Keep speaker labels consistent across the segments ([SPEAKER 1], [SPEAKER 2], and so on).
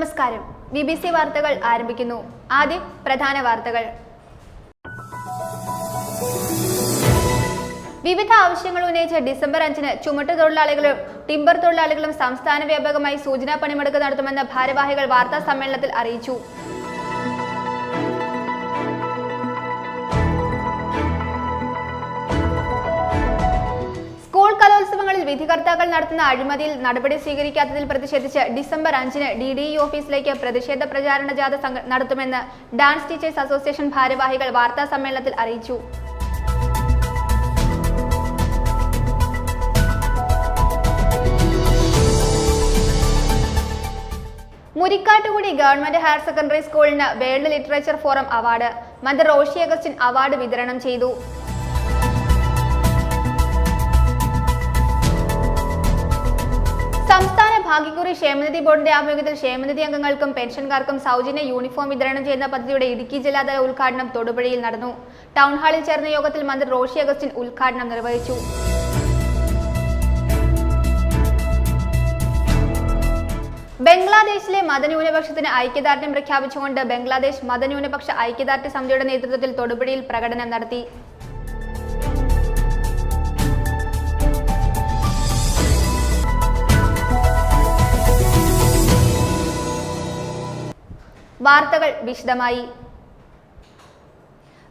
[SPEAKER 1] നമസ്കാരം. BBC വാർത്തകൾ ആരംഭിക്കുന്നു. ആദ്യം പ്രധാന വാർത്തകൾ. വിവിധ ആവശ്യങ്ങൾ ഉന്നയിച്ച് ഡിസംബർ 5-ന് ചുമട്ടുതൊഴിലാളികളും ടിമ്പർ തൊഴിലാളികളും സംസ്ഥാന വ്യാപകമായി സൂചനാ പണിമുടക്ക് നടത്തുമെന്ന് ഭാരവാഹികൾ വാർത്താ സമ്മേളനത്തിൽ അറിയിച്ചു. സ്കൂൾ കലോത്സവങ്ങളിൽ വിധികർത്താക്കൾ നടത്തുന്ന അഴിമതിയിൽ നടപടി സ്വീകരിക്കാത്തതിൽ പ്രതിഷേധിച്ച് ഡിസംബർ 5-ന് DDE ഓഫീസിലേക്ക് പ്രതിഷേധ പ്രചാരണ ജാഥ നടത്തുമെന്ന് ഡാൻസ് ടീച്ചേഴ്സ് അസോസിയേഷൻ ഭാരവാഹികൾ വാർത്താ സമ്മേളനത്തിൽ അറിയിച്ചു. മുരിക്കാട്ടുകുടി ഗവൺമെന്റ് ഹയർ സെക്കൻഡറി സ്കൂളിന് വേൾഡ് ലിറ്ററേച്ചർ ഫോറം അവാർഡ്. മന്ത്രി റോഷി അഗസ്റ്റിൻ അവാർഡ് വിതരണം ചെയ്തു. സംസ്ഥാന ഭാഗ്യക്കുറി ക്ഷേമനിധി ബോർഡിന്റെ ആഭിമുഖ്യത്തിൽ ക്ഷേമനിധി അംഗങ്ങൾക്കും പെൻഷൻകാർക്കും സൗജന്യ യൂണിഫോം വിതരണം ചെയ്യുന്ന പദ്ധതിയുടെ ഇടുക്കി ജില്ലാതല ഉദ്ഘാടനം തൊടുപുഴയിൽ നടന്നു. ടൗൺ ഹാളിൽ ചേർന്ന യോഗത്തിൽ മന്ത്രി റോഷി അഗസ്റ്റിൻ ഉദ്ഘാടനം നിർവഹിച്ചു. ബംഗ്ലാദേശിലെ മതന്യൂനപക്ഷത്തിന് ഐക്യദാർഢ്യം പ്രഖ്യാപിച്ചുകൊണ്ട് ബംഗ്ലാദേശ് മതന്യൂനപക്ഷ ഐക്യദാർഢ്യ സമിതിയുടെ നേതൃത്വത്തിൽ തൊടുപുഴയിൽ പ്രകടനം നടത്തി. വാർത്തകൾ വിശദമായി.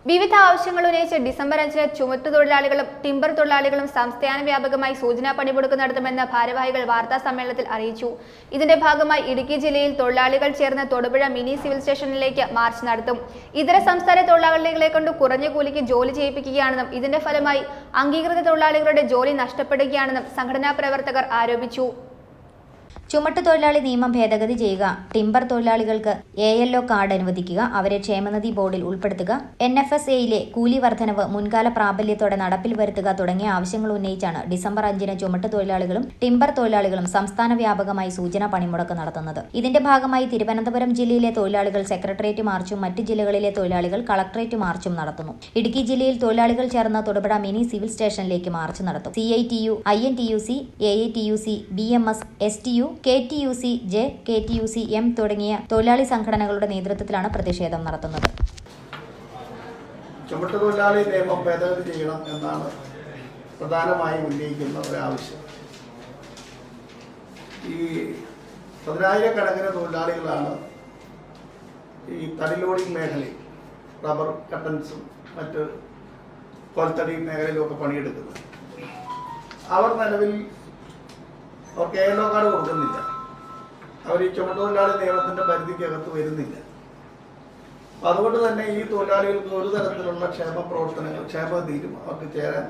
[SPEAKER 1] വിവിധ ആവശ്യങ്ങൾ ഉന്നയിച്ച് ഡിസംബർ 5-ന് ചുമട്ടുതൊഴിലാളികളും ടിമ്പർ തൊഴിലാളികളും സംസ്ഥാന വ്യാപകമായി സൂചനാ പണിമുടക്ക് നടത്തുമെന്ന് ഭാരവാഹികൾ വാർത്താ സമ്മേളനത്തിൽ അറിയിച്ചു. ഇതിന്റെ ഭാഗമായി ഇടുക്കി ജില്ലയിൽ തൊഴിലാളികൾ ചേർന്ന് തൊടുപുഴ മിനി സിവിൽ സ്റ്റേഷനിലേക്ക് മാർച്ച് നടത്തും. ഇതര സംസ്ഥാന തൊഴിലാളികളെ കൊണ്ട് കുറഞ്ഞ കൂലിക്ക് ജോലി ചെയ്യിപ്പിക്കുകയാണെന്നും ഇതിന്റെ ഫലമായി അംഗീകൃത തൊഴിലാളികളുടെ ജോലി നഷ്ടപ്പെടുകയാണെന്നും സംഘടനാ പ്രവർത്തകർ ആരോപിച്ചു.
[SPEAKER 2] ചുമട്ടുതൊഴിലാളി നിയമം ഭേദഗതി ചെയ്യുക, ടിമ്പർ തൊഴിലാളികൾക്ക് ALO കാർഡ് അനുവദിക്കുക, അവരെ ക്ഷേമനിധി ബോർഡിൽ ഉൾപ്പെടുത്തുക, NFSAയിലെ കൂലി വർധനവ് മുൻകാല പ്രാബല്യത്തോടെ നടപ്പിൽ വരുത്തുക തുടങ്ങിയ ആവശ്യങ്ങൾ ഉന്നയിച്ചാണ് ഡിസംബർ 5-ന് ചുമട്ടുതൊഴിലാളികളും ടിമ്പർ തൊഴിലാളികളും സംസ്ഥാന വ്യാപകമായി സൂചനാ പണിമുടക്ക് നടത്തുന്നത്. ഇതിന്റെ ഭാഗമായി തിരുവനന്തപുരം ജില്ലയിലെ തൊഴിലാളികൾ സെക്രട്ടേറിയറ്റ് മാർച്ചും മറ്റ് ജില്ലകളിലെ തൊഴിലാളികൾ കളക്ടറേറ്റ് മാർച്ചും നടത്തുന്നു. ഇടുക്കി ജില്ലയിൽ തൊഴിലാളികൾ ചേർന്ന് തൊടുപുഴ മിനി സിവിൽ സ്റ്റേഷനിലേക്ക് മാർച്ച് നടത്തും. CITU, INTUC, AITUC, BMS, STU, KTUC, KTUC, M തുടങ്ങിയ തൊഴിലാളി സംഘടനകളുടെ നേതൃത്വത്തിലാണ് പ്രതിഷേധം നടത്തുന്നത്.
[SPEAKER 3] ചുമട്ടുതൊഴിലാളി നിയമം ഭേദഗതി ചെയ്യണം എന്നാണ് പ്രധാനമായും ഉന്നയിക്കുന്ന ഒരാവശ്യം. ഈ 10,000-കണക്കിന് തൊഴിലാളികളാണ് ഈ തടി ലോഡിംഗ് മേഖലയിൽ റബ്ബർ കട്ടൻസും മറ്റ് കൊൽത്തടി മേഖലയിലുമൊക്കെ പണിയെടുക്കുന്നത്. അവർ നിലവിൽ അവർക്ക് ALO കാർഡ് കൊടുക്കുന്നില്ല. അവർ ഈ ചുമട്ടുതൊഴിലാളി നിയമത്തിന്റെ പരിധിക്കകത്ത് വരുന്നില്ല. അതുകൊണ്ട് തന്നെ ഈ തൊഴിലാളികൾക്ക് ഒരു തരത്തിലുള്ള ക്ഷേമ പ്രവർത്തനങ്ങൾ ക്ഷേമനിധിയിലും അവർക്ക് ചേരാൻ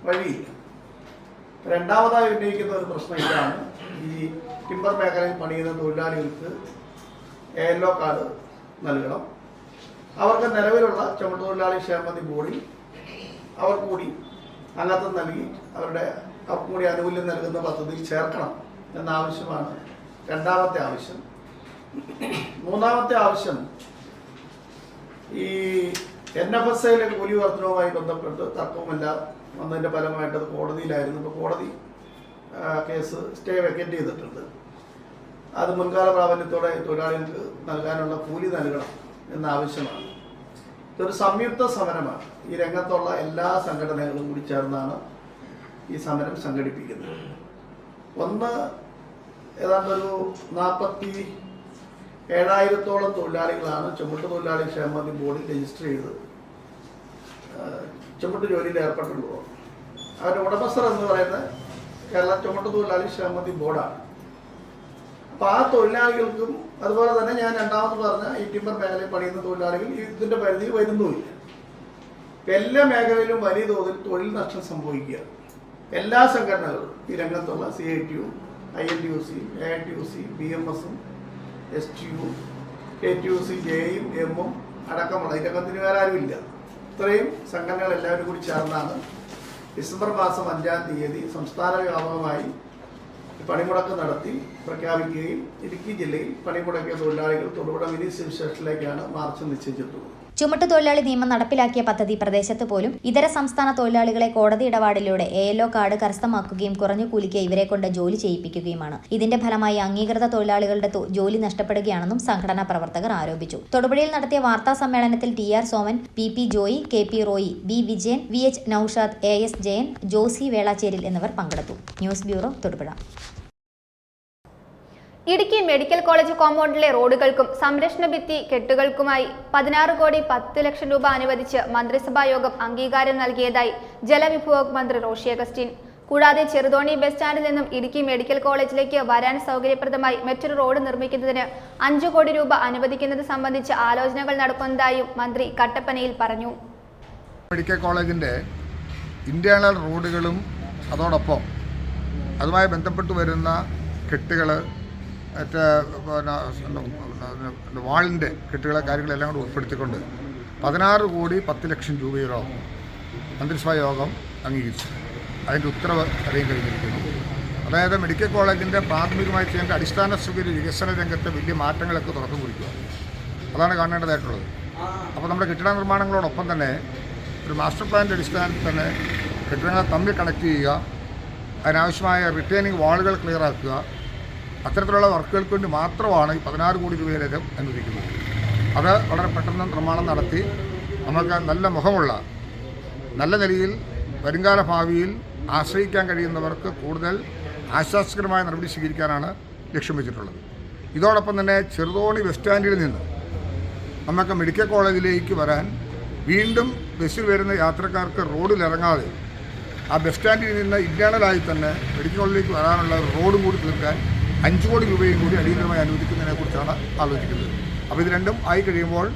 [SPEAKER 3] വഴിയില്ല. രണ്ടാമതായി ഉന്നയിക്കുന്ന ഒരു പ്രശ്നം ഇതാണ്. ഈ ടിമ്പർ മേഖലയിൽ പണിയുന്ന തൊഴിലാളികൾക്ക് ALO കാർഡ് നൽകണം. അവർക്ക് നിലവിലുള്ള ചുമട്ടുതൊഴിലാളി ക്ഷേമനിധി ബോർഡിൽ അവർ കൂടി അംഗത്വം നൽകി അവർക്ക് കൂടി ആനുകൂല്യം നൽകുന്ന പദ്ധതിയിൽ ചേർക്കണം എന്ന ആവശ്യമാണ് രണ്ടാമത്തെ ആവശ്യം. മൂന്നാമത്തെ ആവശ്യം ഈ NFSAയിലെ കൂലി വർധനവുമായി ബന്ധപ്പെട്ട് തർക്കവുമല്ല വന്നതിൻ്റെ ഫലമായിട്ട് അത് കോടതിയിലായിരുന്നു. ഇപ്പോൾ കോടതി കേസ് സ്റ്റേ വെക്കറ്റ് ചെയ്തിട്ടുണ്ട്. അത് മുൻകാല പ്രാബല്യത്തോടെ തൊഴിലാളികൾക്ക് നൽകാനുള്ള കൂലി നൽകണം എന്ന ആവശ്യമാണ്. ഇതൊരു സംയുക്ത സമരമാണ്. ഈ രംഗത്തുള്ള എല്ലാ സംഘടനകളും കൂടി ചേർന്നാണ് ഈ സമരം സംഘടിപ്പിക്കുന്നത്. ഒന്ന് ഏതാണ്ടൊരു 47,000-ഓളം തൊഴിലാളികളാണ് ചുമട്ടുതൊഴിലാളി ക്ഷേമനിധി ബോർഡിൽ രജിസ്റ്റർ ചെയ്ത് ചുമട്ട് ജോലിയിൽ ഏർപ്പെട്ടുള്ളത്. അവരുടെ ഉടമസ്ഥർ എന്ന് പറയുന്നത് കേരള ചുമട്ടുതൊഴിലാളി ക്ഷേമനിധി ബോർഡാണ്. അപ്പോൾ ആ തൊഴിലാളികൾക്കും അതുപോലെ തന്നെ ഞാൻ രണ്ടാമത് പറഞ്ഞ ഈ ടിമ്പർ മേഖലയിൽ പണിയുന്ന തൊഴിലാളികൾ ഇതിൻ്റെ പരിധിയിൽ വരുന്നുമില്ല. എല്ലാ മേഖലയിലും വലിയ തോതിൽ തൊഴിൽ നഷ്ടം സംഭവിക്കുക. എല്ലാ സംഘടനകളും ഈ രംഗത്തുള്ള CITU, INTUC, AITUC, BMS, STU, KTUC, Jയും M-ഉം അടക്കമുള്ള ഈ രംഗത്തിന് വേറെ ആരുമില്ല. ഇത്രയും സംഘടനകൾ എല്ലാവരും കൂടി ചേർന്നാണ് ഡിസംബർ മാസം 5-ാം തീയതി സംസ്ഥാന വ്യാപകമായി പണിമുടക്ക് നടത്തി പ്രഖ്യാപിക്കുകയും ഇടുക്കി ജില്ലയിൽ പണിമുടക്കിയ തൊഴിലാളികൾ തൊടുപുഴ മിനി സിവിൽ സ്റ്റേഷനിലേക്കാണ് മാർച്ച് നിശ്ചയിച്ചിട്ടുള്ളത്.
[SPEAKER 2] ചുമട്ടുതൊഴിലാളി നിയമം നടപ്പിലാക്കിയ പദ്ധതി പ്രദേശത്ത് പോലും ഇതര സംസ്ഥാന തൊഴിലാളികളെ കോടതി ഇടപാടിലൂടെ ALO കാർഡ് കരസ്ഥമാക്കുകയും കുറഞ്ഞ കൂലിക്ക് ഇവരെ കൊണ്ട് ജോലി ചെയ്യിപ്പിക്കുകയുമാണ്. ഇതിന്റെ ഫലമായി അംഗീകൃത തൊഴിലാളികളുടെ ജോലി നഷ്ടപ്പെടുകയാണെന്നും സംഘടനാ പ്രവർത്തകർ ആരോപിച്ചു. തൊടുപുഴയിൽ നടത്തിയ വാർത്താ സമ്മേളനത്തിൽ TR Soman, PP Joy, KP Roy, B Vijayan, VH Naushad, AS Jayan, Josy വേളാച്ചേരിൽ എന്നിവർ പങ്കെടുത്തു. News bureau, Thodupuzha.
[SPEAKER 1] Idukki medical college കോമ്പൗണ്ടിലെ റോഡുകൾക്കും സംരക്ഷണ ഭിത്തി കെട്ടുകൾക്കുമായി 16 കോടി 10 ലക്ഷം രൂപ അനുവദിച്ച് മന്ത്രിസഭാ യോഗം അംഗീകാരം നൽകിയതായി ജലവിഭവ മന്ത്രി റോഷി അഗസ്റ്റിൻ. കൂടാതെ ചെറുതോണി ബസ് സ്റ്റാൻഡിൽ നിന്നും ഇടുക്കി മെഡിക്കൽ കോളേജിലേക്ക് വരാൻ സൗകര്യപ്രദമായി മറ്റൊരു റോഡ് നിർമ്മിക്കുന്നതിന് 5 കോടി രൂപ അനുവദിക്കുന്നത് സംബന്ധിച്ച് ആലോചനകൾ നടക്കുന്നതായും മന്ത്രി കട്ടപ്പനയിൽ പറഞ്ഞു.
[SPEAKER 4] മെഡിക്കൽ കോളേജിൻ്റെ ഇന്റേണൽ റോഡുകളും അതോടൊപ്പം അതുമായി ബന്ധപ്പെട്ട് വരുന്ന കെട്ടുകൾ, വാളിൻ്റെ കെട്ടുകളെ കാര്യങ്ങളെല്ലാം കൂടി ഉൾപ്പെടുത്തിക്കൊണ്ട് 16 കോടി 10 ലക്ഷം രൂപയോളം മന്ത്രിസഭാ യോഗം അംഗീകരിച്ചു. അതിൻ്റെ ഉത്തരവ് അറിയാൻ കഴിഞ്ഞിരിക്കുന്നു. അതായത് മെഡിക്കൽ കോളേജിൻ്റെ പ്രാഥമികമായി ചെയ്യേണ്ട അടിസ്ഥാന സൗകര്യ വികസന രംഗത്ത് വലിയ മാറ്റങ്ങളൊക്കെ തുടക്കം കുറിക്കുക, അതാണ് കാണേണ്ടതായിട്ടുള്ളത്. അപ്പോൾ നമ്മുടെ കെട്ടിട നിർമ്മാണങ്ങളോടൊപ്പം തന്നെ ഒരു മാസ്റ്റർ പ്ലാനിൻ്റെ അടിസ്ഥാനത്തിൽ തന്നെ കെട്ടിടങ്ങളെ തമ്മിൽ കണക്ട് ചെയ്യുക, അതിനാവശ്യമായ റിട്ടേണിംഗ് വാളുകൾ ക്ലിയർ ആക്കുക, അത്തരത്തിലുള്ള വർക്കുകൾക്ക് വേണ്ടി മാത്രമാണ് ഈ 16 കോടി രൂപയിലധികം അനുവദിക്കുന്നത്. അത് വളരെ പെട്ടെന്ന് നിർമ്മാണം നടത്തി നമുക്ക് നല്ല മുഖമുള്ള നല്ല നിലയിൽ വരുംകാല ഭാവിയിൽ ആശ്രയിക്കാൻ കഴിയുന്നവർക്ക് കൂടുതൽ ആശ്വാസകരമായ നടപടി സ്വീകരിക്കാനാണ് ലക്ഷ്യം വെച്ചിട്ടുള്ളത്. ഇതോടൊപ്പം തന്നെ ചെറുതോണി ബസ് സ്റ്റാൻഡിൽ നിന്ന് നമുക്ക് മെഡിക്കൽ കോളേജിലേക്ക് വരാൻ വീണ്ടും ബസ്സിൽ വരുന്ന യാത്രക്കാർക്ക് റോഡിലിറങ്ങാതെ ആ ബസ് സ്റ്റാൻഡിൽ നിന്ന് ഇന്റേണലായി തന്നെ മെഡിക്കൽ കോളേജിലേക്ക് വരാനുള്ള റോഡും കൂടി തീർക്കാൻ 5 കോടി രൂപയും കൂടി അടിയന്തരമായി അനുവദിക്കുന്നതിനെക്കുറിച്ചാണ് ആലോചിക്കുന്നത്. അപ്പോൾ ഇത് രണ്ടും ആയി കഴിയുമ്പോൾ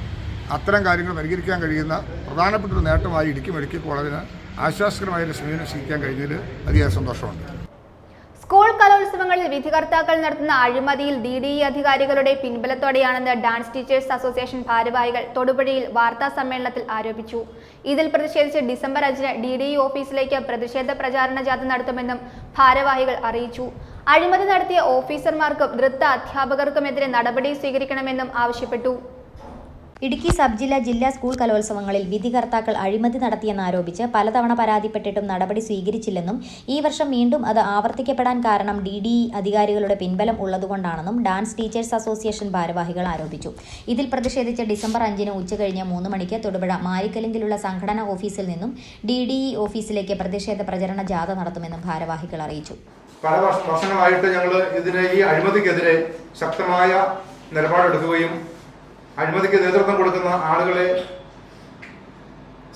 [SPEAKER 4] അത്തരം കാര്യങ്ങൾ പരിഹരിക്കാൻ കഴിയുന്ന പ്രധാനപ്പെട്ട ഒരു നേട്ടമായി ഇടുക്കി മെഡിക്കൽ കോളേജിന് ആശ്വാസകരമായ സമീപനം സ്വീകരിക്കാൻ കഴിഞ്ഞതിൽ അതിയായ സന്തോഷമുണ്ട്.
[SPEAKER 1] സ്കൂൾ കലോത്സവങ്ങളിൽ വിധികർത്താക്കൾ നടത്തുന്ന അഴിമതിയിൽ DDE അധികാരികളുടെ പിൻബലത്തോടെയാണെന്ന് ഡാൻസ് ടീച്ചേഴ്സ് അസോസിയേഷൻ ഭാരവാഹികൾ തൊടുപുഴയിൽ വാർത്താ സമ്മേളനത്തിൽ ആരോപിച്ചു. ഇതിൽ പ്രതിഷേധിച്ച് ഡിസംബർ 5-ന് DDE ഓഫീസിലേക്ക് പ്രതിഷേധ പ്രചാരണ ജാഥ നടത്തുമെന്നും ഭാരവാഹികൾ അറിയിച്ചു. അഴിമതി നടത്തിയ ഓഫീസർമാർക്കും നൃത്ത അധ്യാപകർക്കുമെതിരെ നടപടി സ്വീകരിക്കണമെന്നും ആവശ്യപ്പെട്ടു.
[SPEAKER 2] ഇടുക്കി സബ് ജില്ലാ സ്കൂൾ കലോത്സവങ്ങളിൽ വിധികർത്താക്കൾ അഴിമതി നടത്തിയെന്നാരോപിച്ച് പലതവണ പരാതിപ്പെട്ടിട്ടും നടപടി സ്വീകരിച്ചില്ലെന്നും ഈ വർഷം വീണ്ടും അത് ആവർത്തിക്കപ്പെടാൻ കാരണം DDE അധികാരികളുടെ പിൻബലം ഉള്ളതുകൊണ്ടാണെന്നും ഡാൻസ് ടീച്ചേഴ്സ് അസോസിയേഷൻ ഭാരവാഹികൾ ആരോപിച്ചു. ഇതിൽ പ്രതിഷേധിച്ച് ഡിസംബർ 5-ന് ഉച്ചകഴിഞ്ഞ് 3 മണിക്ക് തൊടുപുഴ മാരിക്കലിങ്കിലുള്ള സംഘടനാ ഓഫീസിൽ നിന്നും DDE ഓഫീസിലേക്ക് പ്രതിഷേധ പ്രചരണ ജാഥ നടത്തുമെന്നും ഭാരവാഹികൾ അറിയിച്ചു.
[SPEAKER 5] പല വർഷങ്ങളായിട്ട് ഞങ്ങൾ ഈ അഴിമതിക്കെതിരെ ശക്തമായ നിലപാടെടുക്കുകയും അഴിമതിക്ക് നേതൃത്വം കൊടുക്കുന്ന ആളുകളെ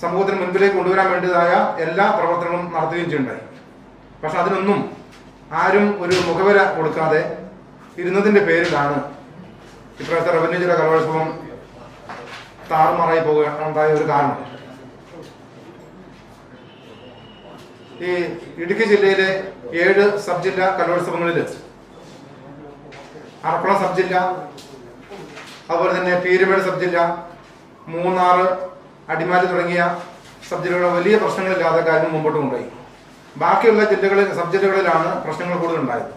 [SPEAKER 5] സമൂഹത്തിന് മുൻപിലേക്ക് കൊണ്ടുവരാൻ വേണ്ടതായ എല്ലാ പ്രവർത്തനങ്ങളും നടത്തുകയും ചെയ്യുണ്ടായി. പക്ഷെ അതിനൊന്നും ആരും ഒരു മുഖവര കൊടുക്കാതെ ഇരുന്നതിന്റെ പേരിലാണ് ഇപ്പോഴത്തെ റവന്യൂ ജില്ലാ കലോത്സവം താറുമാറായി പോകാനുണ്ടായ ഒരു കാരണം. ഈ ഇടുക്കി ജില്ലയിലെ 7 സബ് ജില്ലാ കലോത്സവങ്ങളിൽ അറക്കുളം സബ് ജില്ല, അതുപോലെ തന്നെ പീരുമേട് സബ് ജില്ല, മൂന്നാർ, അടിമാലി തുടങ്ങിയ സബ് ജില്ലകളിലെ വലിയ പ്രശ്നങ്ങളില്ലാതെ കാര്യം മുമ്പോട്ട് കൊണ്ടുപോയി. ബാക്കിയുള്ള സബ് ജില്ലകളിലാണ് പ്രശ്നങ്ങൾ കൂടുതലുണ്ടായത്.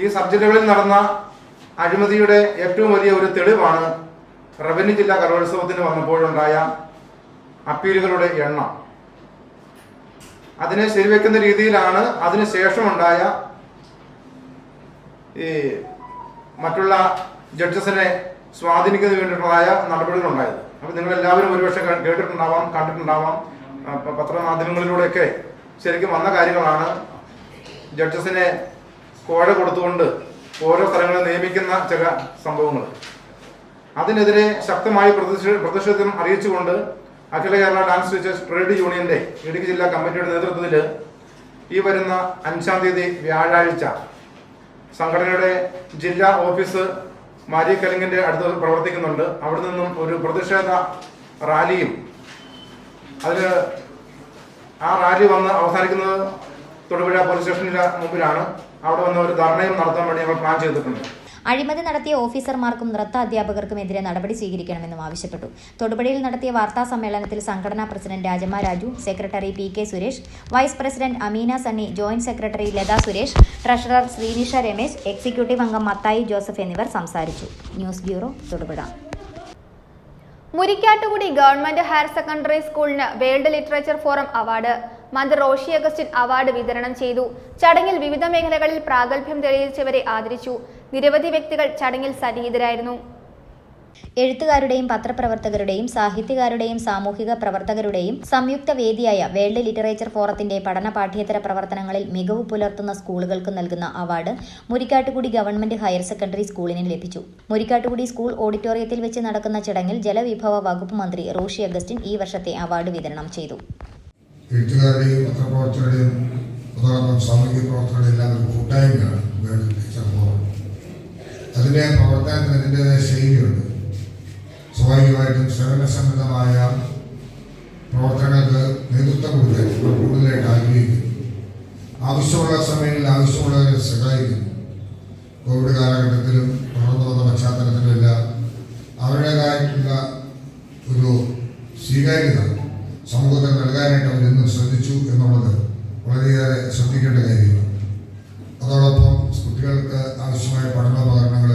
[SPEAKER 5] ഈ സബ് ജില്ലകളിൽ നടന്ന അഴിമതിയുടെ ഏറ്റവും വലിയ ഒരു തെളിവാണ് റവന്യൂ ജില്ലാ കലോത്സവത്തിന് വന്നപ്പോഴുണ്ടായ അപ്പീലുകളുടെ എണ്ണം. അതിനെ ശരിവെക്കുന്ന രീതിയിലാണ് അതിനുശേഷമുണ്ടായ ഈ മറ്റുള്ള ജഡ്ജസിനെ സ്വാധീനിക്കുന്നതിന് വേണ്ടിയിട്ടുള്ളതായ നടപടികളുണ്ടായത്. അപ്പോൾ നിങ്ങളെല്ലാവരും ഒരുപക്ഷെ കേട്ടിട്ടുണ്ടാവാം, കണ്ടിട്ടുണ്ടാവാം, പത്രമാധ്യമങ്ങളിലൂടെയൊക്കെ ശരിക്കും വന്ന കാര്യങ്ങളാണ്. ജഡ്ജസിനെ കോഴ കൊടുത്തുകൊണ്ട് ഓരോ സ്ഥലങ്ങളിൽ നിയമിക്കുന്ന ചില സംഭവങ്ങൾ. അതിനെതിരെ ശക്തമായി പ്രതിഷേധം അറിയിച്ചുകൊണ്ട് അഖില കേരള ഡാൻസ് ടീച്ചേഴ്സ് ട്രേഡ് യൂണിയന്റെ ഇടുക്കി ജില്ലാ കമ്മിറ്റിയുടെ നേതൃത്വത്തിൽ ഈ വരുന്ന 5-ാം തീയതി വ്യാഴാഴ്ച സംഘടനയുടെ ജില്ലാ ഓഫീസ് മാരിക്കലിങ്ങിന്റെ അടുത്ത് പ്രവർത്തിക്കുന്നുണ്ട്. അവിടെ നിന്നും ഒരു പ്രതിഷേധ റാലിയും ആ റാലി വന്ന് അവസാനിക്കുന്നത് തൊടുപുഴ പോലീസ് സ്റ്റേഷനിലെ മുമ്പിലാണ്. അവിടെ വന്ന് ഒരു ധർണയും നടത്താൻ വേണ്ടി ഞങ്ങൾ പ്ലാൻ ചെയ്തിട്ടുണ്ട്.
[SPEAKER 2] അഴിമതി നടത്തിയ ഓഫീസർമാർക്കും നൃത്ത അധ്യാപകർക്കുമെതിരെ നടപടി സ്വീകരിക്കണമെന്നും ആവശ്യപ്പെട്ടു. തൊടുപുഴയിൽ നടത്തിയ വാർത്താ സമ്മേളനത്തിൽ സംഘടനാ president Rajamma Raju, secretary PK Suresh, vice president Ameena Sunny, joint secretary Latha Suresh, treasurer Sreenisha Ramesh, executive അംഗം മത്തായി ജോസഫ് എന്നിവർ സംസാരിച്ചു. News bureau, Thodupuzha.
[SPEAKER 1] Murikkattukudi government higher secondary സ്കൂളിന് വേൾഡ് ലിറ്ററേച്ചർ ഫോറം അവാർഡ്. മന്ത്രി റോഷി അഗസ്റ്റിൻ അവാർഡ് വിതരണം ചെയ്തു. ചടങ്ങിൽ വിവിധ മേഖലകളിൽ പ്രാഗൽഭ്യം തെളിയിച്ചവരെ ആദരിച്ചു. നിരവധി വ്യക്തികൾ ചടങ്ങിൽ സന്നിഹിതരായിരുന്നു.
[SPEAKER 2] എഴുത്തുകാരുടെയും പത്രപ്രവർത്തകരുടെയും സാഹിത്യകാരുടെയും സാമൂഹിക പ്രവർത്തകരുടെയും സംയുക്ത വേദിയായ വേൾഡ് ലിറ്ററേച്ചർ ഫോറത്തിന്റെ പഠന പാഠ്യേതര പ്രവർത്തനങ്ങളിൽ മികവ് പുലർത്തുന്ന സ്കൂളുകൾക്ക് നൽകുന്ന award Murikkattukudy government higher secondary സ്കൂളിന് ലഭിച്ചു. മുരിക്കാട്ടുകുടി സ്കൂൾ ഓഡിറ്റോറിയത്തിൽ വെച്ച് നടക്കുന്ന ചടങ്ങിൽ ജലവിഭവ വകുപ്പ് മന്ത്രി റോഷി അഗസ്റ്റിൻ ഈ വർഷത്തെ അവാർഡ് വിതരണം ചെയ്തു.
[SPEAKER 4] എഴുത്തുകാരുടെയും പത്രപ്രവർത്തകരുടെയും സാമൂഹിക പ്രവർത്തകരുടെയും എല്ലാം ഒരു കൂട്ടായ്മയാണ് വേൾഡ് ലിറ്ററേച്ചർ ഫോറം. അതിൻ്റെ പ്രവർത്തനത്തിന് അതിൻ്റെതായ ശൈലിയുണ്ട്. സ്വാഭാവികമായിട്ടും സേവനസന്നദ്ധമായ പ്രവർത്തനങ്ങൾക്ക് നേതൃത്വം കൊടുക്കാൻ കൂടുതലായിട്ട് ആഗ്രഹിക്കുന്നു. ആവശ്യമുള്ള സമയങ്ങളിൽ ആവശ്യമുള്ളവരെ സഹായിക്കുന്നു. കോവിഡ് കാലഘട്ടത്തിലും തുടർന്നു വന്ന പശ്ചാത്തലത്തിലുമെല്ലാം അവരുടേതായിട്ടുള്ള ഒരു സ്വീകാര്യത സമൂഹത്തിൽ നൽകാനായിട്ട് അവരിന്നും ശ്രദ്ധിച്ചു എന്നുള്ളത് വളരെയേറെ ശ്രദ്ധിക്കേണ്ട കാര്യമാണ്. അതോടൊപ്പം കുട്ടികൾക്ക് ആവശ്യമായ പഠനോപകരണങ്ങൾ,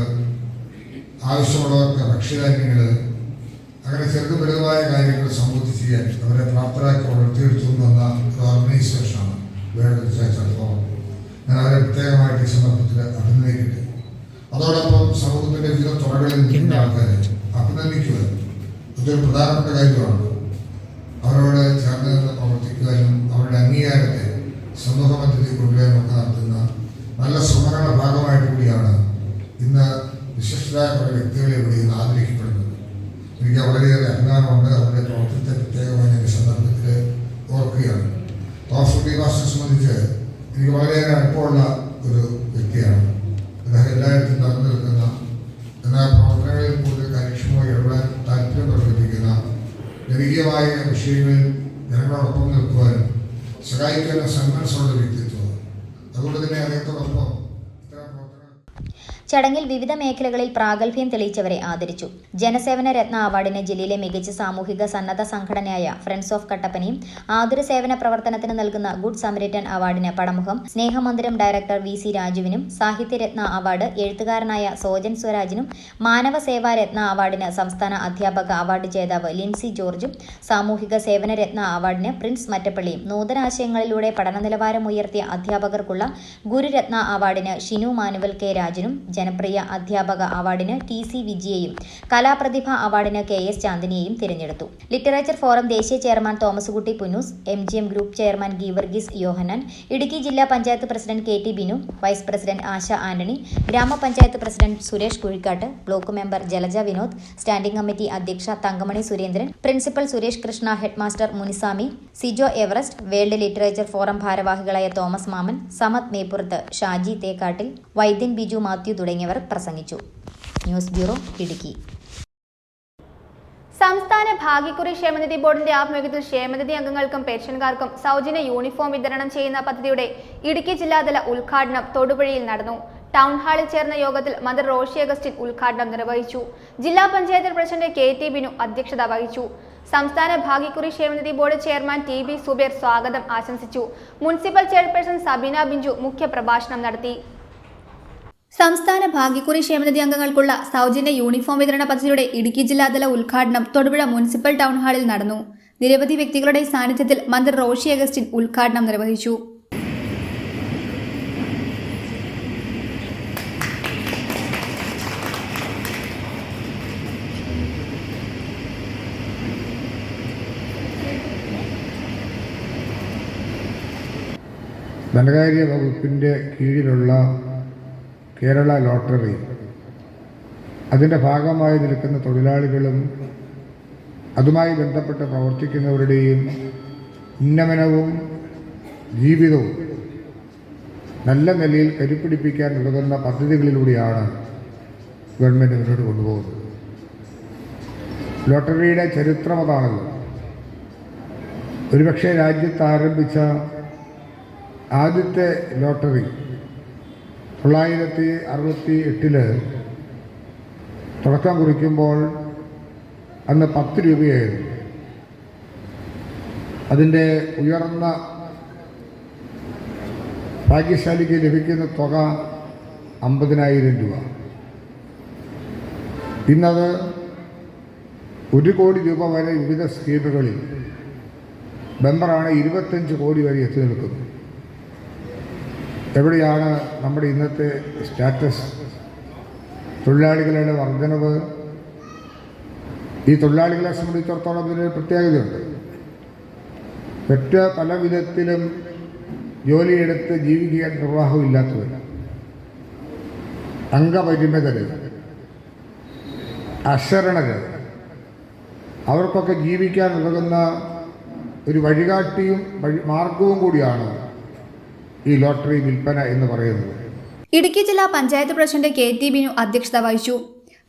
[SPEAKER 4] ആവശ്യമുള്ളവർക്ക് ഭക്ഷ്യധാന്യങ്ങൾ, അങ്ങനെ ചെറുതും വലുതുമായ കാര്യങ്ങൾ സമൂഹത്തിൽ ചെയ്യാൻ അവരെ പ്രാപ്തരാക്കി വളർത്തിയെടുത്തു വന്ന ഒരു ഓർഗനൈസേഷനാണ് വേൾഡ് ലിറ്ററേച്ചർ ഫോറം. ഞാൻ അവരെ പ്രത്യേകമായിട്ട് ഈ സന്ദർഭത്തിൽ അഭിനന്ദിക്കട്ടെ. അതോടൊപ്പം സമൂഹത്തിൻ്റെ വിവിധ തുറകളിൽ നിൽക്കുന്ന ആൾക്കാരെ അഭിനന്ദിക്കുക അതൊരു പ്രധാനപ്പെട്ട കാര്യമാണ്. അവരോട് ചേർന്ന് നിന്ന് പ്രവർത്തിക്കുവാനും അവരുടെ അംഗീകാരത്തെ സമൂഹ മധ്യത്തിൽ കൊണ്ടുവരാനും ഒക്കെ നടത്തുന്ന നല്ല ശ്രമങ്ങളുടെ ഭാഗമായിട്ട് കൂടിയാണ് ഇന്ന് വിശിഷ്ടരായ കുറേ വ്യക്തികളെ ഇവിടെ ഇന്ന് ആദരിക്കപ്പെടുന്നത്. എനിക്ക് വളരെയേറെ അഭിമാനമുണ്ട്. അവരുടെ പ്രവർത്തനത്തെ പ്രത്യേകമായി ഞാൻ ഈ സന്ദർഭത്തിൽ ഓർക്കുകയാണ്. തോമസ് മാസ്റ്ററെ സംബന്ധിച്ച് എനിക്ക് വളരെയേറെ അടുപ്പമുള്ള ഒരു വ്യക്തിയാണ്. അദ്ദേഹം എല്ലായിടത്തും നടന്നു നിൽക്കുന്ന, എന്നാൽ പ്രവർത്തനങ്ങളിൽ കൂടുതൽ കാര്യക്ഷമമായി ഇടപെടാൻ താല്പര്യം പ്രകടിപ്പിക്കുന്ന, ജനകീയമായ വിഷയങ്ങളിൽ ജനങ്ങളോടൊപ്പം നിൽക്കുവാനും സഹായിക്കാനും സന്മനസ്സുള്ള വ്യക്തിത്വം. അതുകൊണ്ട് തന്നെ അദ്ദേഹത്തോടൊപ്പം
[SPEAKER 2] ചടങ്ങിൽ വിവിധ മേഖലകളിൽ പ്രാഗൽഭ്യം തെളിയിച്ചവരെ ആദരിച്ചു. ജനസേവന രത്ന അവാർഡിന് ജില്ലയിലെ മികച്ച സാമൂഹിക സന്നദ്ധ സംഘടനയായ ഫ്രണ്ട്സ് ഓഫ് കട്ടപ്പനയും, ആതുര സേവന പ്രവർത്തനത്തിന് നൽകുന്ന ഗുഡ് സമരിറ്റൻ അവാർഡിന് പടമുഖം സ്നേഹമന്ദിരം ഡയറക്ടർ VC രാജുവിനും, സാഹിത്യരത്ന അവാർഡ് എഴുത്തുകാരനായ സോജൻ സ്വരാജിനും, മാനവ സേവാ രത്ന അവാർഡിന് സംസ്ഥാന അധ്യാപക അവാർഡ് ജേതാവ് ലിൻസി ജോർജും, സാമൂഹിക സേവന രത്ന അവാർഡിന് പ്രിൻസ് മറ്റപ്പള്ളിയും, നൂതനാശയങ്ങളിലൂടെ പഠന നിലവാരം ഉയർത്തിയ അധ്യാപകർക്കുള്ള ഗുരുരത്ന അവാർഡിന് ഷിനു മാനുവൽ K രാജനും, ജനപ്രിയ അധ്യാപക അവാർഡിന് TC വിജയയും, കലാപ്രതിഭ അവാർഡിന് KS ചാന്ദിനിയെയും തിരഞ്ഞെടുത്തു. ലിറ്ററേച്ചർ ഫോറം ദേശീയ chairman Thomas Kutty Punnoose, MGM group chairman Geevarghese Yohannan, Idukki ജില്ലാ panchayat president KT Binu, vice president Asha Antony, ഗ്രാമപഞ്ചായത്ത് president Suresh Kuzhikattu, block member Jalaja Vinod, standing committee അധ്യക്ഷ Thankamani Surendran, principal Suresh Krishna, headmaster Munisami, Sijo Everest, world literature forum ഭാരവാഹികളായ തോമസ് മാമൻ, സമത് മേപ്പുറത്ത്, ഷാജി തേക്കാട്ടിൽ, വൈദ്യൻ ബിജു മാത്യു തുടങ്ങിയവർ പ്രസംഗിച്ചു. News bureau, Idukki.
[SPEAKER 1] സംസ്ഥാന ഭാഗ്യക്കുറി ക്ഷേമനിധി ബോർഡിന്റെ ആഭിമുഖ്യത്തിൽ ക്ഷേമനിധി അംഗങ്ങൾക്കും പെൻഷൻകാർക്കും സൗജന്യ യൂണിഫോം വിതരണം ചെയ്യുന്ന പദ്ധതിയുടെ ഇടുക്കി ജില്ലാതല ഉദ്ഘാടനം തൊടുപുഴയിൽ നടന്നു. ടൗൺ ഹാളിൽ ചേർന്ന യോഗത്തിൽ മന്ത്രി റോഷി അഗസ്റ്റിൻ ഉദ്ഘാടനം നിർവഹിച്ചു. ജില്ലാ പഞ്ചായത്ത് പ്രസിഡന്റ് KT ബിനു അധ്യക്ഷത വഹിച്ചു. സംസ്ഥാന ഭാഗ്യക്കുറി ക്ഷേമനിധി ബോർഡ് ചെയർമാൻ TB സുബേർ സ്വാഗതം ആശംസിച്ചു. മുനിസിപ്പൽ ചെയർപേഴ്സൺ സബീന ബിഞ്ചു മുഖ്യപ്രഭാഷണം നടത്തി. സംസ്ഥാന ഭാഗ്യക്കുറി ക്ഷേമനിധി അംഗങ്ങൾക്കുള്ള സൗജന്യ യൂണിഫോം വിതരണ പദ്ധതിയുടെ ഇടുക്കി ജില്ലാതല ഉദ്ഘാടനം തൊടുപുഴ മുനിസിപ്പൽ ടൗൺ ഹാളിൽ നടന്നു. നിരവധി വ്യക്തികളുടെ സാന്നിധ്യത്തിൽ മന്ത്രി റോഷി അഗസ്റ്റിൻ ഉദ്ഘാടനം നിർവഹിച്ചു.
[SPEAKER 4] ധനകാര്യ വകുപ്പിൻ്റെ കീഴിലുള്ള കേരള ലോട്ടറി, അതിൻ്റെ ഭാഗമായി നിൽക്കുന്ന തൊഴിലാളികളും അതുമായി ബന്ധപ്പെട്ട് പ്രവർത്തിക്കുന്നവരുടെയും ഉന്നമനവും ജീവിതവും നല്ല നിലയിൽ കരുപ്പിടിപ്പിക്കാൻ ഉതകുന്ന പദ്ധതികളിലൂടെയാണ് ഗവൺമെൻറ് മുന്നോട്ട് കൊണ്ടുപോകുന്നത്. ലോട്ടറിയുടെ ചരിത്രം അതാണല്ലോ. ഒരുപക്ഷെ രാജ്യത്ത് ആരംഭിച്ച ആദ്യത്തെ ലോട്ടറി 1968 തുടക്കം കുറിക്കുമ്പോൾ അന്ന് 10 രൂപയായിരുന്നു. അതിൻ്റെ ഉയർന്ന ഭാഗ്യശാലിക്ക് ലഭിക്കുന്ന തുക 50,000 രൂപ. ഇന്നത് 1 കോടി രൂപ വരെ വിവിധ സ്കീമുകളിൽ മെമ്പറാണ് 25 കോടി വരെ എത്തി നിൽക്കുന്നത്. എവിടെയാണ് നമ്മുടെ ഇന്നത്തെ സ്റ്റാറ്റസ്? തൊഴിലാളികളുടെ വർധനവ്. ഈ തൊഴിലാളികളെ സംബന്ധിച്ചിടത്തോളം ഇതിനൊരു പ്രത്യേകതയുണ്ട്. പല വിധത്തിലും ജോലിയെടുത്ത് ജീവിക്കാൻ നിർവാഹമില്ലാത്തവർ, അംഗപരിമിതര്, അശരണര്, അവർക്കൊക്കെ ജീവിക്കാൻ ഉതകുന്ന ഒരു വഴികാട്ടിയും മാർഗവും കൂടിയാണ് ഈ ലോട്ടറി വിൽപ്പന എന്ന് പറയുന്നത്.
[SPEAKER 1] ഇടുക്കി ജില്ലാ പഞ്ചായത്ത് പ്രസിഡന്റ് KT ബിനു അധ്യക്ഷത വഹിച്ചു.